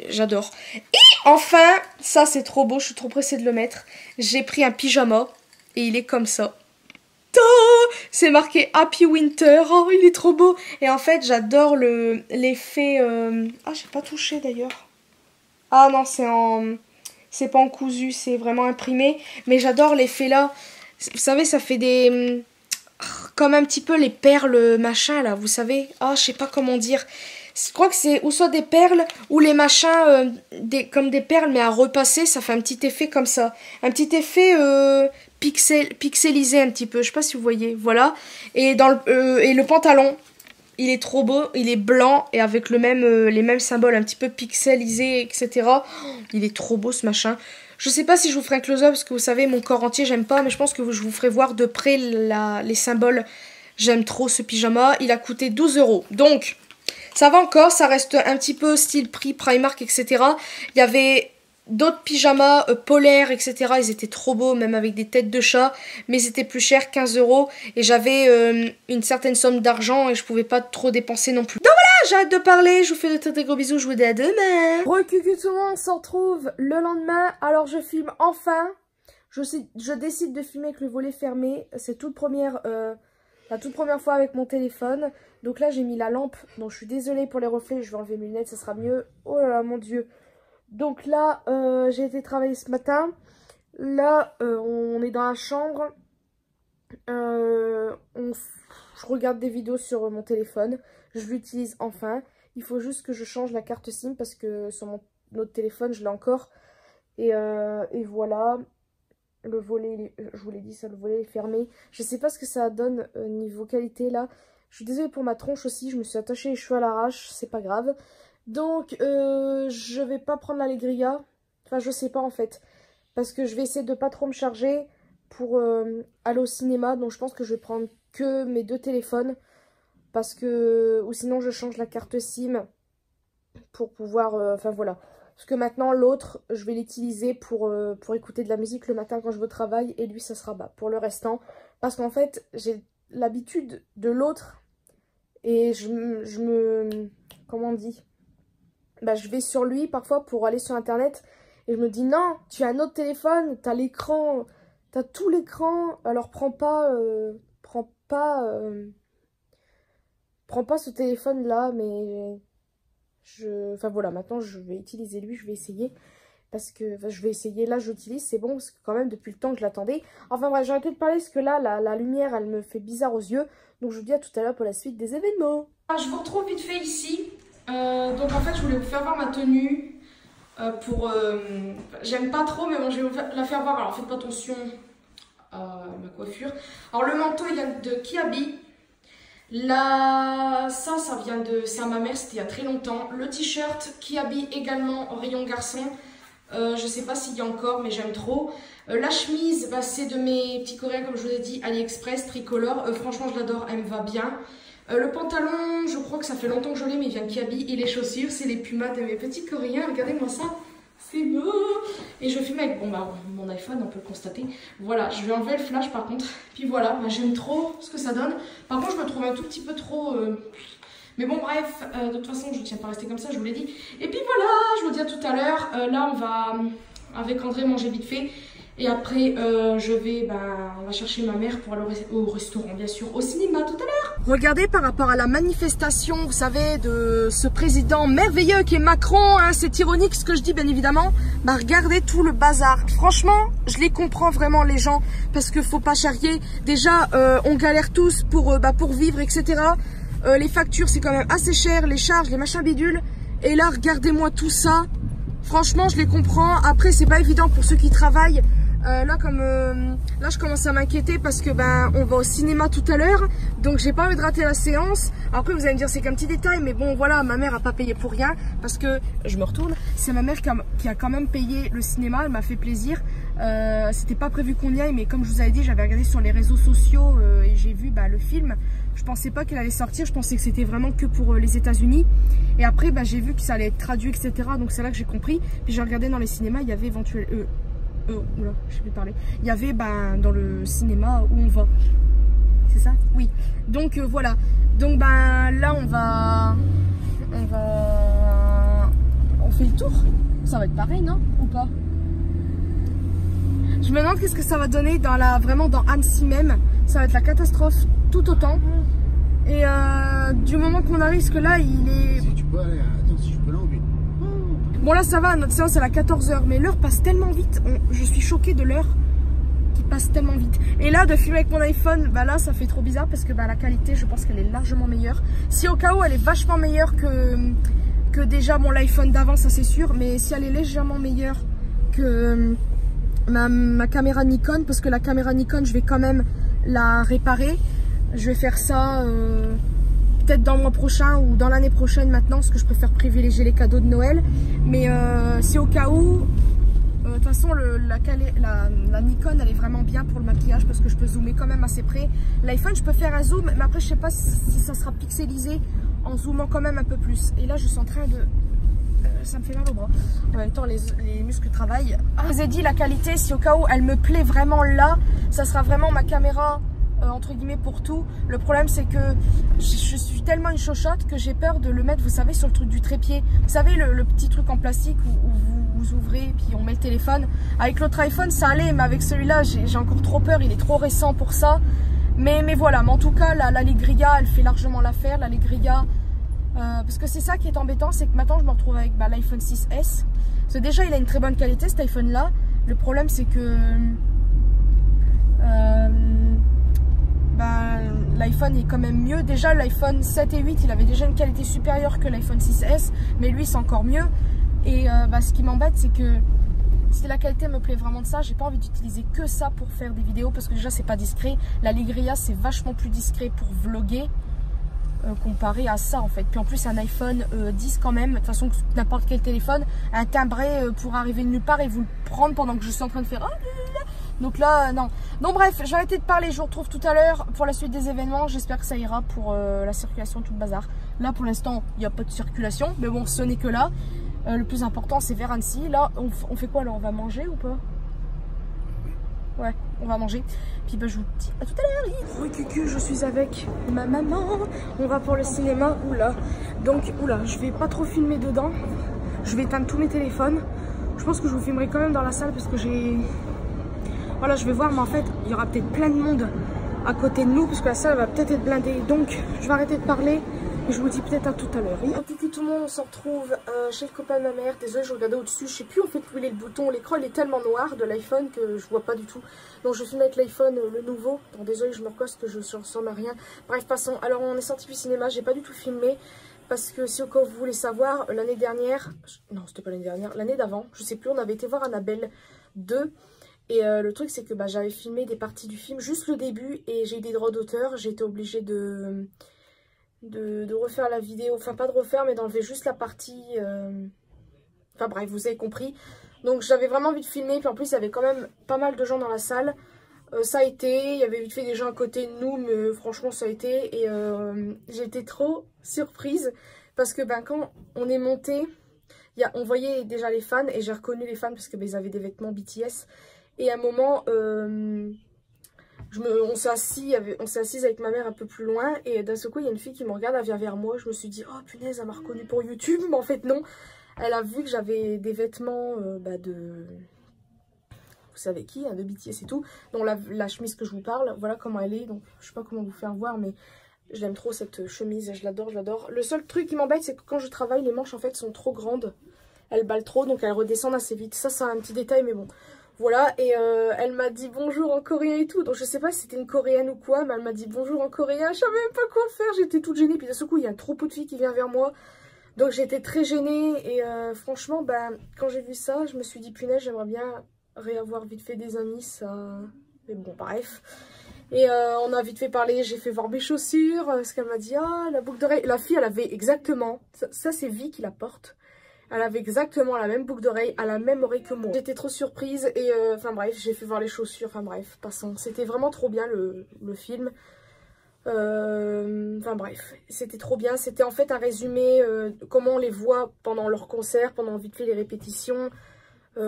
Speaker 1: J'adore. Et enfin, ça c'est trop beau. Je suis trop pressée de le mettre. J'ai pris un pyjama. Et il est comme ça. C'est marqué Happy Winter. Oh, il est trop beau. Et en fait, j'adore l'effet... Ah, j'ai pas touché d'ailleurs. Ah non, c'est pas en cousu, c'est vraiment imprimé. Mais j'adore l'effet là. Vous savez, ça fait des... Comme un petit peu les perles machin là, vous savez. Ah, je sais pas comment dire. Je crois que c'est ou soit des perles ou les machins comme des perles mais à repasser, ça fait un petit effet comme ça. Un petit effet pixelisé un petit peu, je sais pas si vous voyez, voilà. Et le pantalon, il est trop beau, il est blanc et avec les mêmes symboles un petit peu pixelisés, etc. Il est trop beau ce machin. Je sais pas si je vous ferai un close-up parce que vous savez, mon corps entier, j'aime pas, mais je pense que je vous ferai voir de près les symboles. J'aime trop ce pyjama, il a coûté 12 €. Donc... ça va encore, ça reste un petit peu style prix Primark, etc. Il y avait d'autres pyjamas polaires, etc. Ils étaient trop beaux, même avec des têtes de chat. Mais c'était plus cher, 15 €. Et j'avais une certaine somme d'argent et je pouvais pas trop dépenser non plus. Donc voilà, j'arrête de parler. Je vous fais de très gros bisous. Je vous dis à demain. Recucu tout le monde, on se retrouve le lendemain. Alors je filme enfin. Je décide de filmer avec le volet fermé. C'est la toute première fois avec mon téléphone. Donc là j'ai mis la lampe. Donc je suis désolée pour les reflets. Je vais enlever mes lunettes, ça sera mieux. Oh là là mon dieu. Donc là j'ai été travailler ce matin. Là on est dans la chambre. Je regarde des vidéos sur mon téléphone. Je l'utilise enfin. Il faut juste que je change la carte SIM parce que sur mon autre téléphone je l'ai encore. Et voilà. Le volet, je vous l'ai dit, ça, le volet est fermé. Je sais pas ce que ça donne niveau qualité là. Je suis désolée pour ma tronche aussi. Je me suis attachée les cheveux à l'arrache. C'est pas grave. Donc, je vais pas prendre l'Allegria. Enfin, je sais pas en fait. Parce que je vais essayer de pas trop me charger pour aller au cinéma. Donc, je pense que je vais prendre que mes 2 téléphones. Parce que... Ou sinon, je change la carte SIM pour pouvoir... Enfin, voilà. Parce que maintenant, l'autre, je vais l'utiliser pour écouter de la musique le matin quand je vais au travail. Et lui, ça sera pour le restant. Parce qu'en fait, j'ai l'habitude de l'autre. Et je me... Comment on dit? Bah, je vais sur lui parfois pour aller sur Internet. Et je me dis, non, tu as un autre téléphone, tu as l'écran, tu as tout l'écran. Alors, prends pas ce téléphone-là, mais... Enfin voilà, maintenant je vais utiliser lui, je vais essayer. Parce que je vais essayer, là j'utilise, c'est bon, parce que quand même depuis le temps que je l'attendais. Enfin bref, j'ai arrêté de parler parce que là, la lumière, elle me fait bizarre aux yeux. Donc je vous dis à tout à l'heure pour la suite des événements. Je vous retrouve vite fait ici. Donc en fait, je voulais vous faire voir ma tenue. J'aime pas trop, mais bon, je vais vous la faire voir. Alors faites pas attention à ma coiffure. Alors le manteau, il vient de Kiabi. Là, ça vient de... C'est à ma mère, c'était il y a très longtemps. Le t-shirt Kiabi également, au rayon garçon. Je sais pas s'il y a encore, mais j'aime trop. La chemise, bah, c'est de mes petits coréens, comme je vous ai dit, AliExpress, tricolore. Franchement, je l'adore, elle me va bien. Le pantalon, je crois que ça fait longtemps que je l'ai, mais il vient de Kiabi. Et les chaussures, c'est les Pumas de mes petits coréens. Regardez-moi ça. C'est beau. Et je filme avec mon iPhone, on peut le constater. Voilà, je vais enlever le flash par contre. Puis voilà, bah, j'aime trop ce que ça donne. Par contre, je me trouve un tout petit peu trop... Mais bon, bref, de toute façon, je ne tiens pas à rester comme ça, je vous l'ai dit. Et puis voilà, je vous dis à tout à l'heure. Là, on va, avec André, manger vite fait. Et après, on va chercher ma mère pour aller au restaurant, bien sûr, au cinéma tout à l'heure. Regardez par rapport à la manifestation, vous savez, de ce président merveilleux qui est Macron, hein, c'est ironique ce que je dis bien évidemment. Bah regardez tout le bazar. Franchement, je les comprends vraiment les gens, parce qu'il faut pas charrier. Déjà, on galère tous pour vivre, etc. Les factures, c'est quand même assez cher, les charges, les machins bidules. Et là, regardez-moi tout ça. Franchement, je les comprends. Après, c'est pas évident pour ceux qui travaillent. Là, je commence à m'inquiéter parce que on va au cinéma tout à l'heure, donc j'ai pas envie de rater la séance. Après, vous allez me dire c'est qu'un petit détail, mais bon, voilà, ma mère a pas payé pour rien parce que je me retourne. C'est ma mère qui a quand même payé le cinéma. Elle m'a fait plaisir. C'était pas prévu qu'on y aille, mais comme je vous avais dit, j'avais regardé sur les réseaux sociaux et j'ai vu le film. Je pensais pas qu'elle allait sortir. Je pensais que c'était vraiment que pour les États-Unis. Et après, j'ai vu que ça allait être traduit, etc. Donc c'est là que j'ai compris. Puis j'ai regardé dans les cinémas, il y avait éventuellement oula, je sais plus parler. Il y avait dans le cinéma où on va. C'est ça? Oui. Donc voilà. Donc là on fait le tour. Ça va être pareil, non? Ou pas? Je me demande qu'est-ce que ça va donner vraiment dans Annecy même. Ça va être la catastrophe. tout autant. Et du moment qu'on arrive, parce que là il est...
Speaker 3: Si tu peux aller, attends, si je peux l'enlever.
Speaker 1: Bon là ça va, notre séance elle à 14 h, mais l'heure passe tellement vite, je suis choquée de l'heure qui passe tellement vite. Et là de filmer avec mon iPhone, bah là ça fait trop bizarre parce que bah, la qualité je pense qu'elle est largement meilleure. Si au cas où elle est vachement meilleure que déjà mon l'iPhone d'avant, ça c'est sûr, mais si elle est légèrement meilleure que ma caméra Nikon, parce que la caméra Nikon je vais quand même la réparer, je vais faire ça peut-être dans le mois prochain ou dans l'année prochaine maintenant, parce que je préfère privilégier les cadeaux de Noël. Mais si au cas où, de toute façon la Nikon elle est vraiment bien pour le maquillage parce que je peux zoomer quand même assez près. L'iPhone je peux faire un zoom, mais après je sais pas si ça sera pixelisé en zoomant quand même un peu plus. Et là je suis en train de... ça me fait mal au bras. En même temps les muscles travaillent. Je vous ai dit la qualité, si au cas où elle me plaît vraiment là, ça sera vraiment ma caméra entre guillemets pour tout. Le problème c'est que je suis tellement une chochotte que j'ai peur de le mettre, vous savez, sur le truc du trépied. Vous savez le petit truc en plastique où vous ouvrez et puis on met le téléphone. Avec l'autre iPhone ça allait, mais avec celui-là j'ai encore trop peur, il est trop récent pour ça. Mais voilà, mais en tout cas l'Alegria elle fait largement l'affaire. L'Alegria, parce que c'est ça qui est embêtant, c'est que maintenant je me retrouve avec l'iPhone 6S. Parce que déjà il a une très bonne qualité cet iPhone là. Le problème c'est que l'iPhone est quand même mieux. Déjà l'iPhone 7 et 8 il avait déjà une qualité supérieure que l'iPhone 6S, mais lui c'est encore mieux. Et ce qui m'embête c'est que si la qualité me plaît vraiment de ça, j'ai pas envie d'utiliser que ça pour faire des vidéos, parce que déjà c'est pas discret. L'Alegria c'est vachement plus discret pour vlogger comparé à ça en fait. Puis en plus un iPhone 10 quand même, de toute façon n'importe quel téléphone, un timbré pour arriver de nulle part et vous le prendre pendant que je suis en train de faire... Donc là, non. Donc bref, je vais arrêter de parler. Je vous retrouve tout à l'heure pour la suite des événements. J'espère que ça ira pour la circulation, tout le bazar. Là, pour l'instant, il n'y a pas de circulation. Mais bon, ce n'est que là. Le plus important, c'est vers Annecy. Là, on fait quoi là? On va manger ou pas? Ouais, on va manger. Puis je vous dis à tout à l'heure. Oui, cucu, je suis avec ma maman. On va pour le cinéma. Oula. Donc, oula, je vais pas trop filmer dedans. Je vais éteindre tous mes téléphones. Je pense que je vous filmerai quand même dans la salle parce que j'ai... Voilà, je vais voir, mais en fait, il y aura peut-être plein de monde à côté de nous, parce que la salle va peut-être être blindée. Donc, je vais arrêter de parler et je vous dis peut-être à tout à l'heure. Coucou tout le monde, on se retrouve chez le copain de ma mère. Désolée, je regardais au-dessus, je sais plus en fait où il est le bouton. L'écran, il est tellement noir de l'iPhone que je vois pas du tout. Donc, je filme avec l'iPhone, le nouveau. Bon, désolée, je me recosse que je ne ressemble à rien. Bref, passons. Alors, on est sorti du cinéma, j'ai pas du tout filmé. Parce que si au cas où vous voulez savoir, l'année dernière... Non, c'était pas l'année dernière, l'année d'avant, je sais plus, on avait été voir Annabelle 2. Et le truc c'est que j'avais filmé des parties du film, juste le début, et j'ai eu des droits d'auteur. J'ai été obligée de refaire la vidéo, enfin pas de refaire mais d'enlever juste la partie, enfin bref, vous avez compris. Donc j'avais vraiment envie de filmer, puis en plus il y avait quand même pas mal de gens dans la salle. Ça a été, il y avait vite fait des gens à côté de nous, mais franchement ça a été. Et j'ai été trop surprise parce que quand on est monté, on voyait déjà les fans, et j'ai reconnu les fans parce que ils avaient des vêtements BTS. Et à un moment, on s'est assise avec ma mère un peu plus loin. Et d'un seul coup, il y a une fille qui me regarde, elle vient vers moi. Je me suis dit, oh punaise, elle m'a reconnue pour YouTube. Mais en fait, non. Elle a vu que j'avais des vêtements de... Vous savez qui, hein, de BTS et tout. Donc la chemise que je vous parle, voilà comment elle est. Donc je sais pas comment vous faire voir, mais je l'aime trop cette chemise. Je l'adore, je l'adore. Le seul truc qui m'embête, c'est que quand je travaille, les manches en fait sont trop grandes. Elles ballent trop, donc elles redescendent assez vite. Ça, c'est un petit détail, mais bon... Voilà, et elle m'a dit bonjour en coréen et tout. Donc je sais pas si c'était une coréenne ou quoi, mais elle m'a dit bonjour en coréen. Je savais même pas quoi faire, j'étais toute gênée. Puis d'un seul coup, il y a un troupeau de filles qui vient vers moi. Donc j'étais très gênée. Et franchement, quand j'ai vu ça, je me suis dit punaise, j'aimerais bien réavoir vite fait des amis. Ça... Mais bon, bref. Et on a vite fait parler, j'ai fait voir mes chaussures. Parce qu'elle m'a dit, ah, la boucle d'oreille. La fille, elle avait exactement... Ça c'est Vi qui la porte. Elle avait exactement la même boucle d'oreille, à la même oreille que moi. J'étais trop surprise et enfin bref, j'ai fait voir les chaussures, enfin bref, passons. C'était vraiment trop bien le film. Enfin bref, c'était trop bien. C'était en fait un résumé, comment on les voit pendant leur concert, pendant vite fait les répétitions,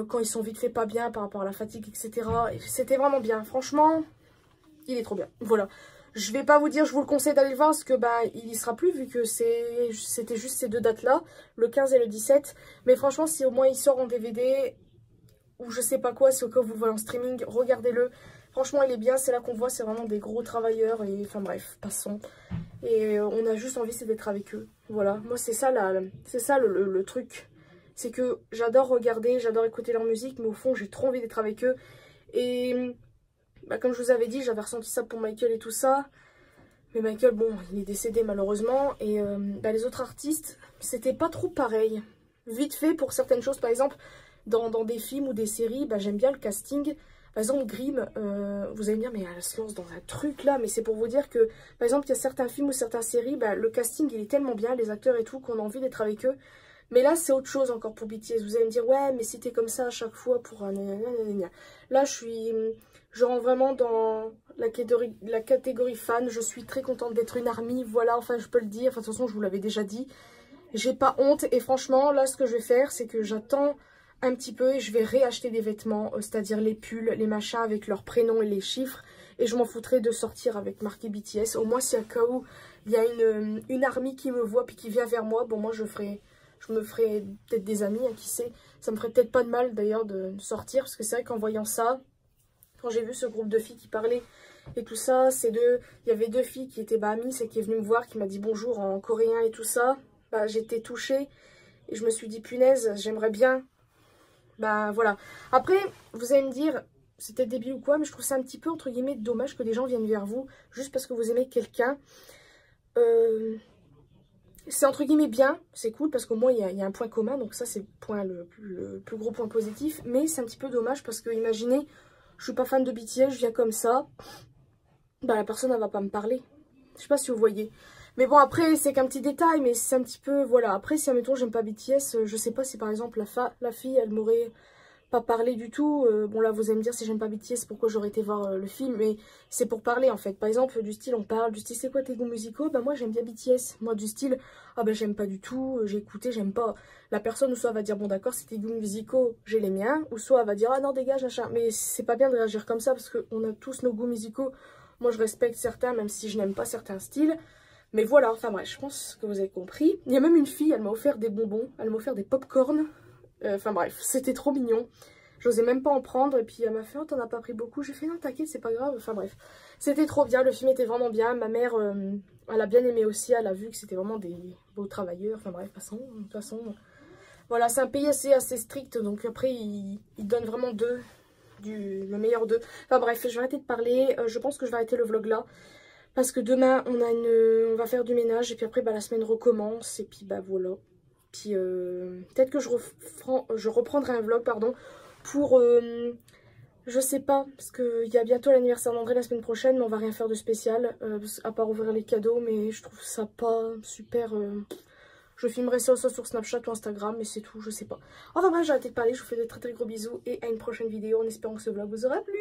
Speaker 1: quand ils sont vite fait pas bien par rapport à la fatigue, etc. C'était vraiment bien, franchement, il est trop bien, voilà. Je vais pas vous dire, je vous le conseille d'aller le voir parce que il y sera plus vu que c'était juste ces deux dates-là, le 15 et le 17. Mais franchement, si au moins il sort en DVD ou je sais pas quoi, si au cas où vous le voyez en streaming, regardez-le Franchement, il est bien, c'est là qu'on voit, c'est vraiment des gros travailleurs. Et enfin bref, passons. Et on a juste envie, c'est d'être avec eux. Voilà, moi c'est ça, le truc. C'est que j'adore regarder, j'adore écouter leur musique, mais au fond, j'ai trop envie d'être avec eux. Et bah, comme je vous avais dit, j'avais ressenti ça pour Michael et tout ça. Mais Michael, bon, il est décédé malheureusement. Et bah, les autres artistes, c'était pas trop pareil. Vite fait pour certaines choses, par exemple, dans des films ou des séries, bah, j'aime bien le casting. Par exemple, Grimm, vous allez me dire, mais elle se lance dans un truc là. Mais c'est pour vous dire que, par exemple, il y a certains films ou certaines séries, bah, le casting, il est tellement bien, les acteurs et tout, qu'on a envie d'être avec eux. Mais là, c'est autre chose encore pour BTS. Vous allez me dire, ouais, mais si t'es comme ça à chaque fois pour un... Là, je rentre vraiment dans la catégorie fan. Je suis très contente d'être une ARMY. Voilà, enfin, je peux le dire. Enfin, de toute façon, je vous l'avais déjà dit. J'ai pas honte. Et franchement, là, ce que je vais faire, c'est que j'attends un petit peu et je vais réacheter des vêtements. C'est-à-dire les pulls, les machins avec leurs prénoms et les chiffres. Et je m'en foutrais de sortir avec marqué BTS. Au moins, si à cas où il y a une ARMY qui me voit puis qui vient vers moi, bon, moi, je me ferai peut-être des amis, hein, qui sait. Ça me ferait peut-être pas de mal d'ailleurs de sortir. Parce que c'est vrai qu'en voyant ça, quand j'ai vu ce groupe de filles qui parlaient et tout ça, il y avait deux filles qui étaient amies, c'est qui est venue me voir, qui m'a dit bonjour en coréen et tout ça. Bah, j'étais touchée et je me suis dit punaise, j'aimerais bien. Bah voilà. Après, vous allez me dire, c'est peut-être débile ou quoi, mais je trouve ça un petit peu entre guillemets dommage que des gens viennent vers vous juste parce que vous aimez quelqu'un. C'est entre guillemets bien, c'est cool parce qu'au moins il y a un point commun, donc ça c'est le plus gros point positif. Mais c'est un petit peu dommage parce que imaginez, je suis pas fan de BTS, je viens comme ça, bah la personne elle va pas me parler. Je sais pas si vous voyez. Mais bon après c'est qu'un petit détail, mais c'est un petit peu, voilà. Après si admettons j'aime pas BTS, je sais pas si par exemple la fille elle m'aurait pas parlé du tout. Bon là vous allez me dire si j'aime pas BTS pourquoi j'aurais été voir le film, mais c'est pour parler en fait. Par exemple du style on parle, du style c'est quoi tes goûts musicaux, bah moi j'aime bien BTS. Moi du style ah bah j'aime pas du tout, j'ai écouté, j'aime pas. La personne ou soit va dire bon d'accord c'est tes goûts musicaux, j'ai les miens, ou soit elle va dire ah non dégage machin. Mais c'est pas bien de réagir comme ça parce qu'on a tous nos goûts musicaux. Moi je respecte certains même si je n'aime pas certains styles. Mais voilà, enfin bref, je pense que vous avez compris. Il y a même une fille, elle m'a offert des bonbons, elle m'a offert des pop-corn. Enfin bref, c'était trop mignon. J'osais même pas en prendre et puis elle m'a fait oh t'en as pas pris beaucoup. J'ai fait non t'inquiète c'est pas grave. Enfin bref, c'était trop bien, le film était vraiment bien. Ma mère elle a bien aimé aussi, elle a vu que c'était vraiment des beaux travailleurs. Enfin bref, de toute façon voilà, c'est un pays assez strict. Donc après il donne vraiment le meilleur d'eux. Enfin bref, je vais arrêter de parler. Je pense que je vais arrêter le vlog là. Parce que demain on va faire du ménage et puis après bah, la semaine recommence et puis bah voilà. Puis peut-être que je reprendrai un vlog pardon pour je sais pas parce qu'il y a bientôt l'anniversaire d'André la semaine prochaine, mais on va rien faire de spécial à part ouvrir les cadeaux, mais je trouve ça pas super. Je filmerai ça sur Snapchat ou Instagram, mais c'est tout, je sais pas. Enfin bref, j'ai arrêté de parler, je vous fais de très très gros bisous et à une prochaine vidéo en espérant que ce vlog vous aura plu.